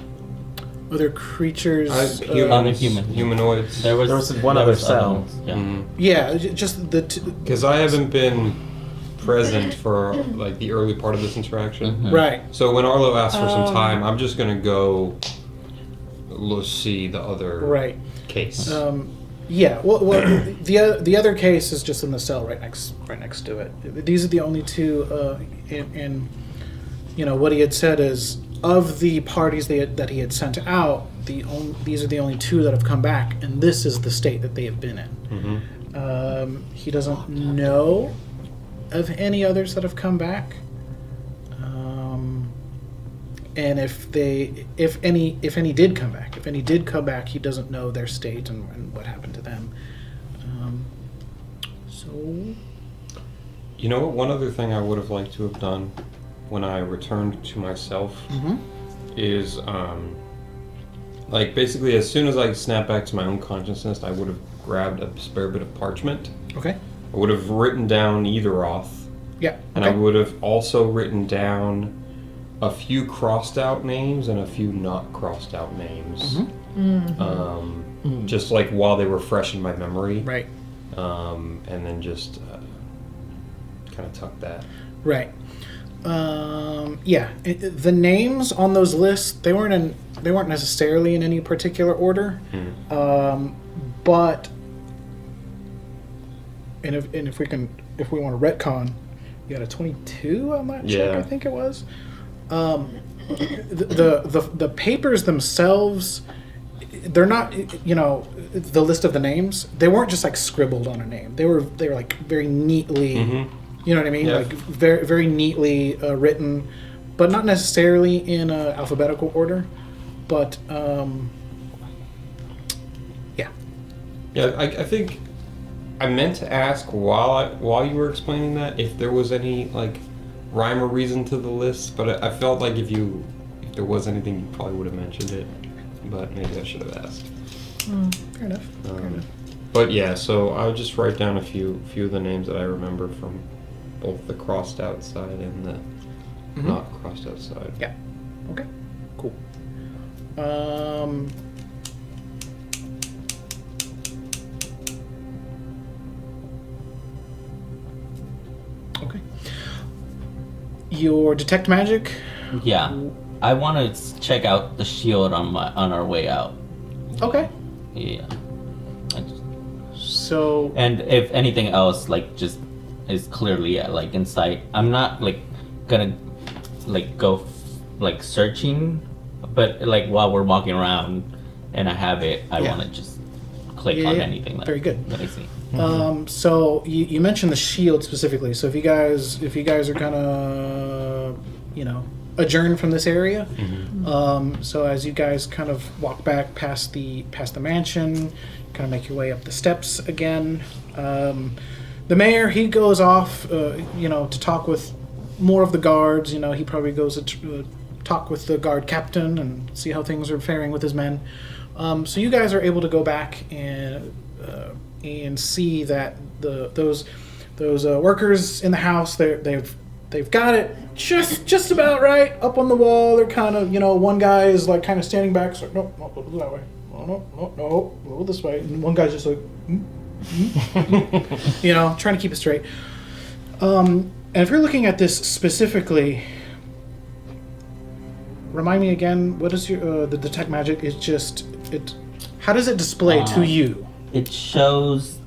Speaker 3: Other creatures.
Speaker 7: Humanoids.
Speaker 4: There was one other cell.
Speaker 6: Yeah.
Speaker 7: Mm-hmm.
Speaker 3: Yeah, just the.
Speaker 7: Because I haven't been present for like the early part of this interaction.
Speaker 6: Mm-hmm.
Speaker 3: Right.
Speaker 7: So when Arlo asks for some time, I'm just gonna go see the other case.
Speaker 3: Yeah. Well, the other case is just in the cell right next to it. These are the only two. In what he had said is, of the parties that he had sent out, these are the only two that have come back, and this is the state that they have been in.
Speaker 7: Mm-hmm.
Speaker 3: He doesn't know of any others that have come back, and if any did come back, he doesn't know their state and what happened to them.
Speaker 7: You know what? One other thing I would have liked to have done when I returned to myself is, like, basically as soon as I snapped back to my own consciousness, I would have grabbed a spare bit of parchment.
Speaker 3: Okay.
Speaker 7: I would have written down Etheroth.
Speaker 3: Yeah.
Speaker 7: And I would have also written down a few crossed out names and a few not crossed out names. Just like while they were fresh in my memory.
Speaker 3: Right.
Speaker 7: And then just kind of tuck that.
Speaker 3: Right. The names on those lists, they weren't necessarily in any particular order. But if we want to retcon, you got a 22 on that check, I think it was. The papers themselves, they're not, the list of the names, they weren't just like scribbled on a name. They were like very neatly, you know what I mean?
Speaker 7: Yeah.
Speaker 3: Like very, very neatly written, but not necessarily in alphabetical order. But
Speaker 7: Yeah, I think I meant to ask while you were explaining that if there was any like rhyme or reason to the list, but I felt like if there was anything, you probably would have mentioned it. But maybe I should have asked.
Speaker 3: Fair enough.
Speaker 7: But yeah, so I'll just write down a few of the names that I remember from both the crossed out side and the not crossed out side.
Speaker 3: Yeah. Okay. Cool. Okay. your detect magic.
Speaker 6: Yeah, I want to check out the shield on our way out.
Speaker 3: Okay.
Speaker 6: Yeah.
Speaker 3: So.
Speaker 6: And if anything else, like, just is clearly like in sight, I'm not like gonna like go like searching, but like while we're walking around and I have it, I want to just click on anything that,
Speaker 3: very good.
Speaker 6: that I see.
Speaker 3: So you mentioned the shield specifically. So if you guys are gonna, adjourn from this area, so as you guys kind of walk back past the mansion, kind of make your way up the steps again. The mayor, he goes off, to talk with more of the guards. He probably goes to talk with the guard captain and see how things are faring with his men. So you guys are able to go back and see that those workers in the house, they've got it just about right up on the wall. They're kind of, one guy is like kind of standing back, so no, go that way. No, go this way. And one guy's just like, trying to keep it straight. And if you're looking at this specifically, remind me again, what is your the detect magic? Is just it. How does it display to you?
Speaker 6: It shows.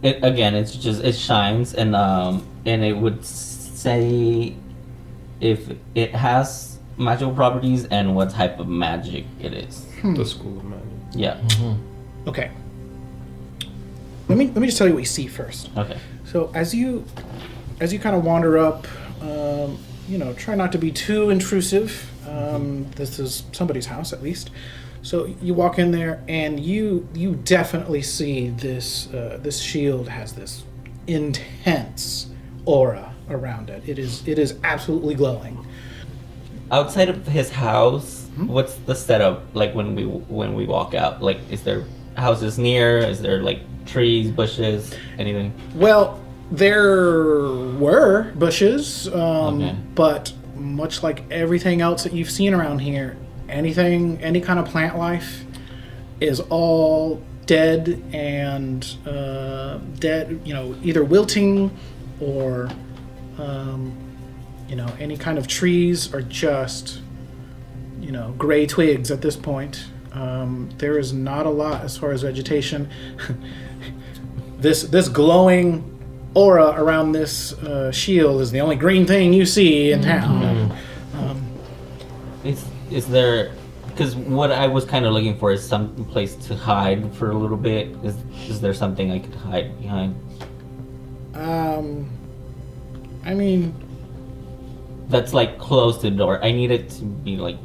Speaker 6: It again. It's just it shines and it would say if it has magical properties and what type of magic it is.
Speaker 7: The school of magic.
Speaker 6: Yeah.
Speaker 3: Okay. Let me just tell you what you see first.
Speaker 6: Okay.
Speaker 3: So as you kind of wander up, try not to be too intrusive. This is somebody's house at least. So you walk in there and you definitely see this shield has this intense aura around it. It is absolutely glowing.
Speaker 6: Outside of his house, what's the setup like when we walk out? Like, is there houses near? Is there like trees, bushes, anything?
Speaker 3: Well, there were bushes, but much like everything else that you've seen around here, any kind of plant life is all dead and either wilting or any kind of trees are just gray twigs at this point. There is not a lot as far as vegetation. This glowing aura around this shield is the only green thing you see in town.
Speaker 6: Is there? Because what I was kind of looking for is some place to hide for a little bit. Is there something I could hide behind?
Speaker 3: I mean,
Speaker 6: that's like close to the door. I need it to be like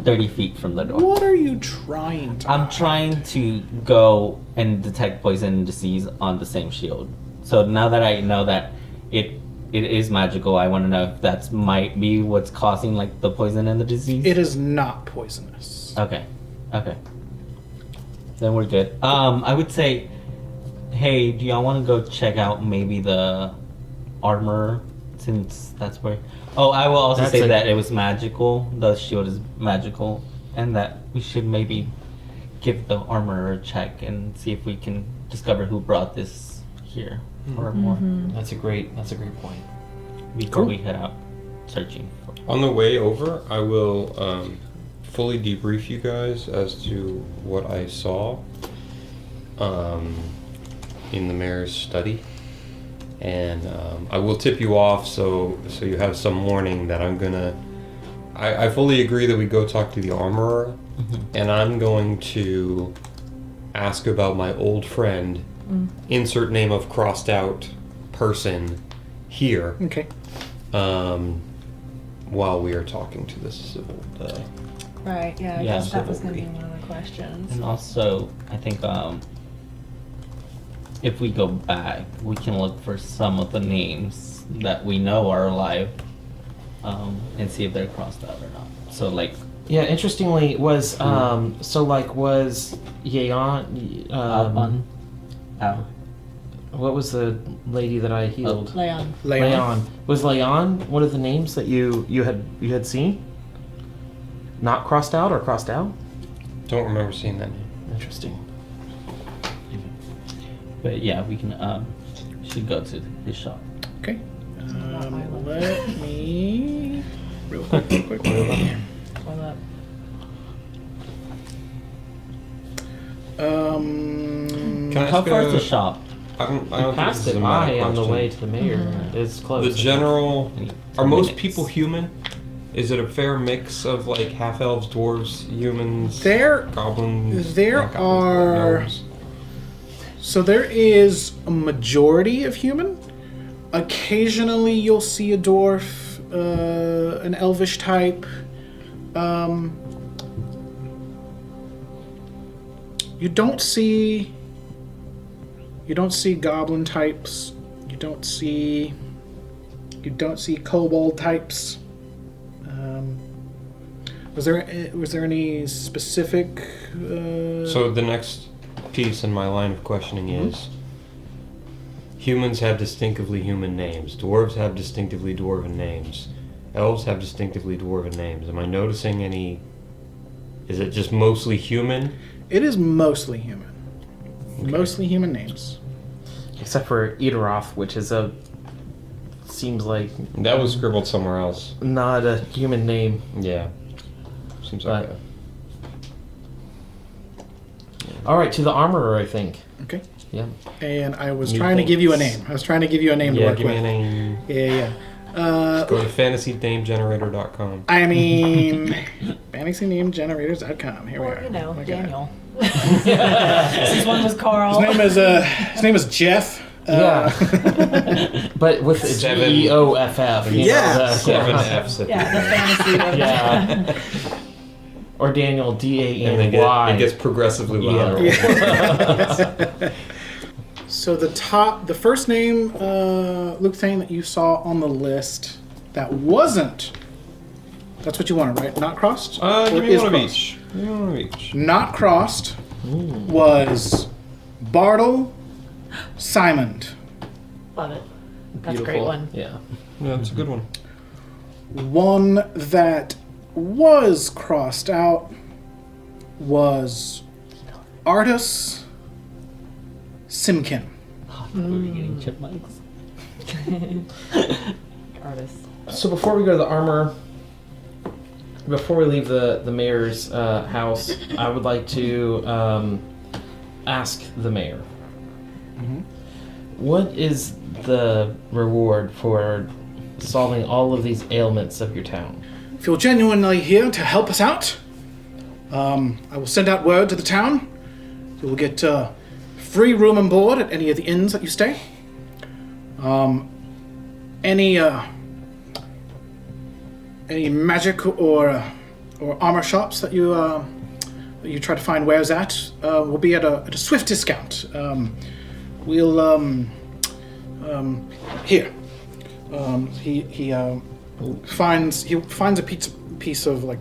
Speaker 6: 30 feet from the door.
Speaker 3: What are you trying to
Speaker 6: I'm
Speaker 3: hide?
Speaker 6: trying to go and detect poison and disease on the same shield. So now that I know that it is magical, I want to know if that might be what's causing like the poison and the disease.
Speaker 3: It is not poisonous.
Speaker 6: Okay. Then we're good. I would say, hey, do y'all want to go check out maybe the armor, since that's where... Oh, I will also say that it was magical. The shield is magical. And that we should maybe give the armor a check and see if we can discover who brought this here or more.
Speaker 4: That's a great point.
Speaker 6: Before we head out searching for...
Speaker 7: On the way over, I will fully debrief you guys as to what I saw in the mayor's study. And I will tip you off so you have some warning that I'm gonna... I fully agree that we go talk to the armorer, and I'm going to ask about my old friend, insert name of crossed out person here.
Speaker 3: Okay.
Speaker 7: While we are talking to this civil...
Speaker 5: Right, yeah, I
Speaker 6: Yeah.
Speaker 5: guess that was going to be one of the questions.
Speaker 6: And also, I think if we go back, we can look for some of the names that we know are alive, and see if they're crossed out or not. So, like...
Speaker 4: Yeah, interestingly, was Yeon... What was the lady that I healed?
Speaker 5: Leon.
Speaker 4: Was Leon one of the names that you had seen? Not crossed out or crossed out?
Speaker 7: Don't remember seeing that name.
Speaker 4: Interesting.
Speaker 6: But yeah, we can should go to his shop.
Speaker 3: Okay. Let me real quick.
Speaker 5: Pull up.
Speaker 7: Can I
Speaker 6: How
Speaker 7: ask
Speaker 6: far is the shop?
Speaker 7: I don't think
Speaker 4: Passed
Speaker 7: this
Speaker 4: it
Speaker 7: is a matter
Speaker 4: by on the
Speaker 7: question.
Speaker 4: way to the mayor. It's close.
Speaker 7: The general. Are most
Speaker 6: minutes.
Speaker 7: people human? Is it a fair mix of like half elves, dwarves, humans,
Speaker 3: There
Speaker 7: goblins?
Speaker 3: there
Speaker 7: not goblins, but
Speaker 3: are-
Speaker 7: gnomes?
Speaker 3: So there is a majority of human. Occasionally you'll see a dwarf, an elvish type. You don't see goblin types. You don't see kobold types. Was there any specific?
Speaker 7: So the next piece in my line of questioning is: humans have distinctively human names. Dwarves have distinctively dwarven names. Elves have distinctively dwarven names. Am I noticing any? Is it just mostly human?
Speaker 3: It is mostly human. Mostly human names.
Speaker 4: Except for Edaroth, which is seems like
Speaker 7: That was scribbled somewhere else.
Speaker 4: not a human name.
Speaker 7: Yeah. Seems like
Speaker 4: But- Alright, to the armorer, I think.
Speaker 3: Okay.
Speaker 4: Yeah.
Speaker 3: And I was
Speaker 7: New
Speaker 3: trying to give you a
Speaker 7: things.
Speaker 3: name. I was trying to give you a name to
Speaker 7: Yeah,
Speaker 3: work
Speaker 7: give me a
Speaker 3: with.
Speaker 7: name.
Speaker 3: Yeah.
Speaker 7: Go to fantasynamegenerator.com.
Speaker 3: I mean, fantasynamegenerators.com. Here we
Speaker 5: Or,
Speaker 3: are.
Speaker 5: you know,
Speaker 3: Okay.
Speaker 5: Daniel. His one was Carl.
Speaker 3: His name is Jeff.
Speaker 4: Yeah. But with a
Speaker 7: Seven.
Speaker 4: Geoff.
Speaker 3: Yeah.
Speaker 7: 7 F's.
Speaker 5: Yeah, the fantasy of
Speaker 4: Yeah. Or Daniel,
Speaker 7: And then
Speaker 4: D-A-N-Y.
Speaker 7: it gets progressively louder.
Speaker 4: Yeah.
Speaker 3: So the first name, Lukthaen, that you saw on the list, that wasn't. That's what you wanted, right? Not crossed. Or
Speaker 7: Give me
Speaker 3: is
Speaker 7: one of
Speaker 3: crossed?
Speaker 7: each. Give me one of each.
Speaker 3: Not crossed was Bartle Simond.
Speaker 5: Love it. That's a great one.
Speaker 4: Yeah.
Speaker 7: Yeah, that's a good one.
Speaker 3: One that was crossed out was Artus Simkin.
Speaker 6: We're getting chipmunks.
Speaker 5: Artist.
Speaker 4: So before we go to the armor, before we leave the mayor's house, I would like to ask the mayor. What is the reward for solving all of these ailments of your town?
Speaker 3: If you're genuinely here to help us out, I will send out word to the town. You will get free room and board at any of the inns that you stay. Any magic or armor shops that you try to find wares at will be at a swift discount. We'll here. He finds a piece of like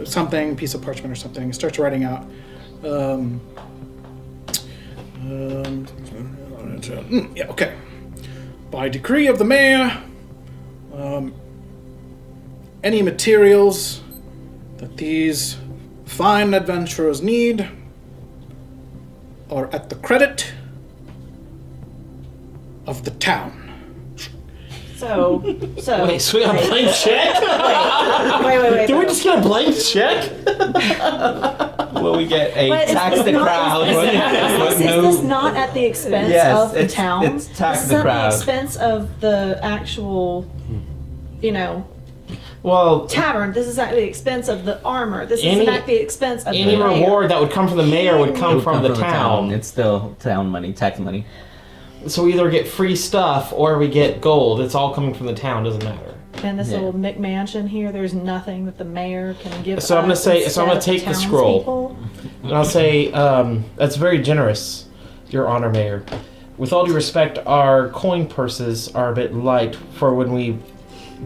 Speaker 3: something, piece of parchment or something. He starts writing out. Yeah, okay. By decree of the mayor, any materials that these fine adventurers need are at the credit of the town.
Speaker 5: So.
Speaker 4: Wait, so we got a blank check?
Speaker 5: Wait.
Speaker 4: Did we just get a blank check?
Speaker 6: Will we get a
Speaker 5: But
Speaker 6: tax the crowd?
Speaker 5: Is this not at the expense
Speaker 6: Yes,
Speaker 5: of the
Speaker 6: it's-
Speaker 5: town?
Speaker 6: it's tax
Speaker 5: This
Speaker 6: the
Speaker 5: is
Speaker 6: crowd.
Speaker 5: at the expense of the actual,
Speaker 4: Well,
Speaker 5: tavern. This is at the expense of the armor. This
Speaker 4: Any-
Speaker 5: is at the expense of
Speaker 4: any
Speaker 5: the mayor.
Speaker 4: reward that would come from the mayor would
Speaker 6: It
Speaker 4: come
Speaker 6: would
Speaker 4: from
Speaker 6: come
Speaker 4: the town.
Speaker 6: It's still town money, tax money.
Speaker 4: So we either get free stuff or we get gold. It's all coming from the town. Doesn't matter.
Speaker 5: And this
Speaker 6: Yeah.
Speaker 5: little McMansion here, there's nothing that the mayor can give
Speaker 4: So I'm gonna
Speaker 5: us
Speaker 4: say- so I'm gonna
Speaker 5: instead of
Speaker 4: take the scroll.
Speaker 5: townspeople?
Speaker 4: And I'll say, that's very generous, Your Honor, Mayor. With all due respect, our coin purses are a bit light for when we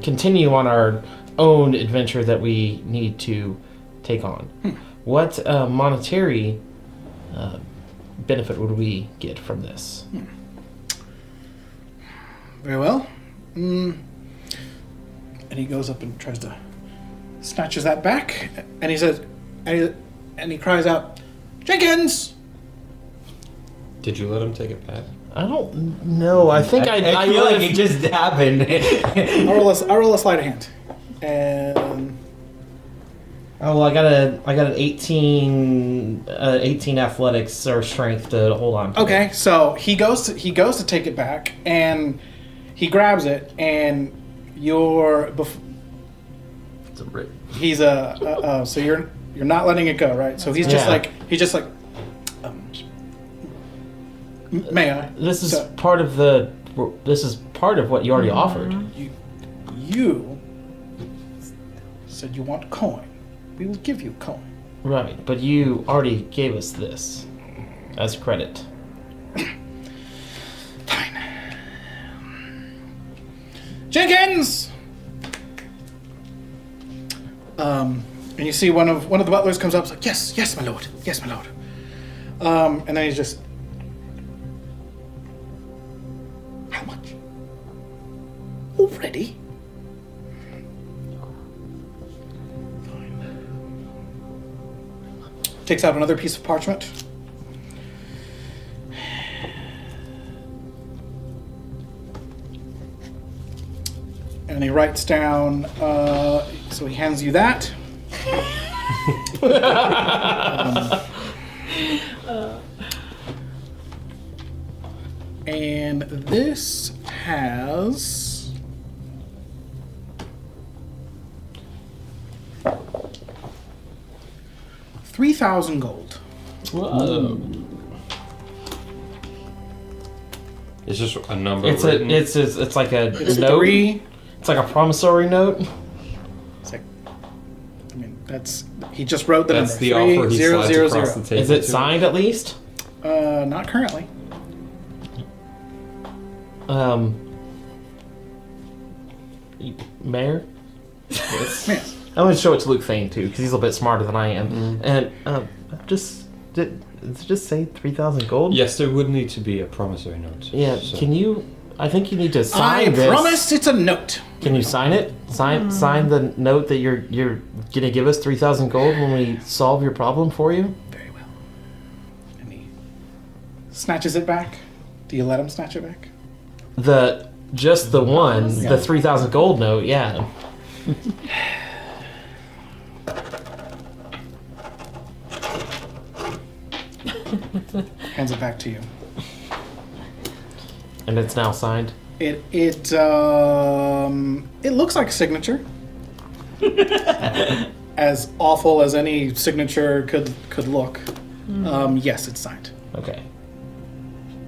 Speaker 4: continue on our own adventure that we need to take on. What monetary benefit would we get from this?
Speaker 3: Very well. And he goes up and tries to snatches that back, and he says, and he cries out, "Jenkins!"
Speaker 7: Did you let him take it back?
Speaker 4: I don't know. I think
Speaker 6: I feel like it just happened.
Speaker 3: I'll roll a sleight of hand. And
Speaker 4: Oh, well, I got an 18 athletics or strength to hold on to.
Speaker 3: okay, so he goes to take it back, and he grabs it, and
Speaker 6: It's a rip.
Speaker 3: he's so you're not letting it go, right? So he's just
Speaker 4: Yeah.
Speaker 3: may I?
Speaker 4: This is
Speaker 3: So
Speaker 4: part of what you already offered.
Speaker 3: you said you want coin. We will give you coin.
Speaker 4: Right, but you already gave us this as credit.
Speaker 3: Fine. Jenkins. And you see one of the butlers comes up. It's like, yes, my lord, yes, my lord. And then he's just, how much? Already? Takes out another piece of parchment. And he writes down, so he hands you that. And this has 3,000 gold.
Speaker 4: Whoa.
Speaker 7: It's just a number.
Speaker 4: It's
Speaker 7: written.
Speaker 4: it's like a
Speaker 3: It's
Speaker 4: note.
Speaker 3: 3.
Speaker 4: It's like a promissory note.
Speaker 3: It's like, I mean, he just wrote the
Speaker 7: That's
Speaker 3: number.
Speaker 7: the offer he slides
Speaker 3: 3000.
Speaker 7: across the table.
Speaker 4: Is it
Speaker 7: to
Speaker 4: signed at least?
Speaker 3: Not currently.
Speaker 4: Mayor?
Speaker 3: Yes.
Speaker 4: I'm going to show it to Lukthaen too, because he's a little bit smarter than I am. And does it just say 3,000 gold?
Speaker 7: Yes, there would need to be a promissory note.
Speaker 4: Yeah.
Speaker 7: so-
Speaker 4: Can you? I think you need to
Speaker 3: I
Speaker 4: sign this.
Speaker 3: promise it's a note.
Speaker 4: Can you sign it? Sign the note that you're gonna give us 3,000 gold when we solve your problem for you.
Speaker 3: Very well. And he snatches it back. Do you let him snatch it back?
Speaker 4: Just the one,
Speaker 3: Yeah.
Speaker 4: the 3,000 gold note. Yeah.
Speaker 3: Hands it back to you.
Speaker 4: And it's now signed.
Speaker 3: It looks like a signature. As awful as any signature could look. Yes, it's signed.
Speaker 4: Okay.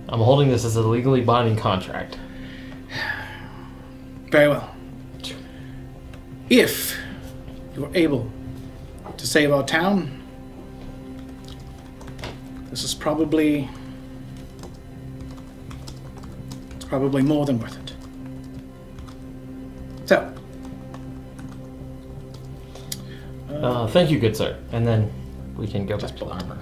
Speaker 4: I'm holding this as a legally binding contract.
Speaker 3: Very well. If you are able to save our town, this is probably more than worth it. So,
Speaker 4: Thank you, good sir. And then we can go back to
Speaker 3: pull
Speaker 4: the
Speaker 3: armor.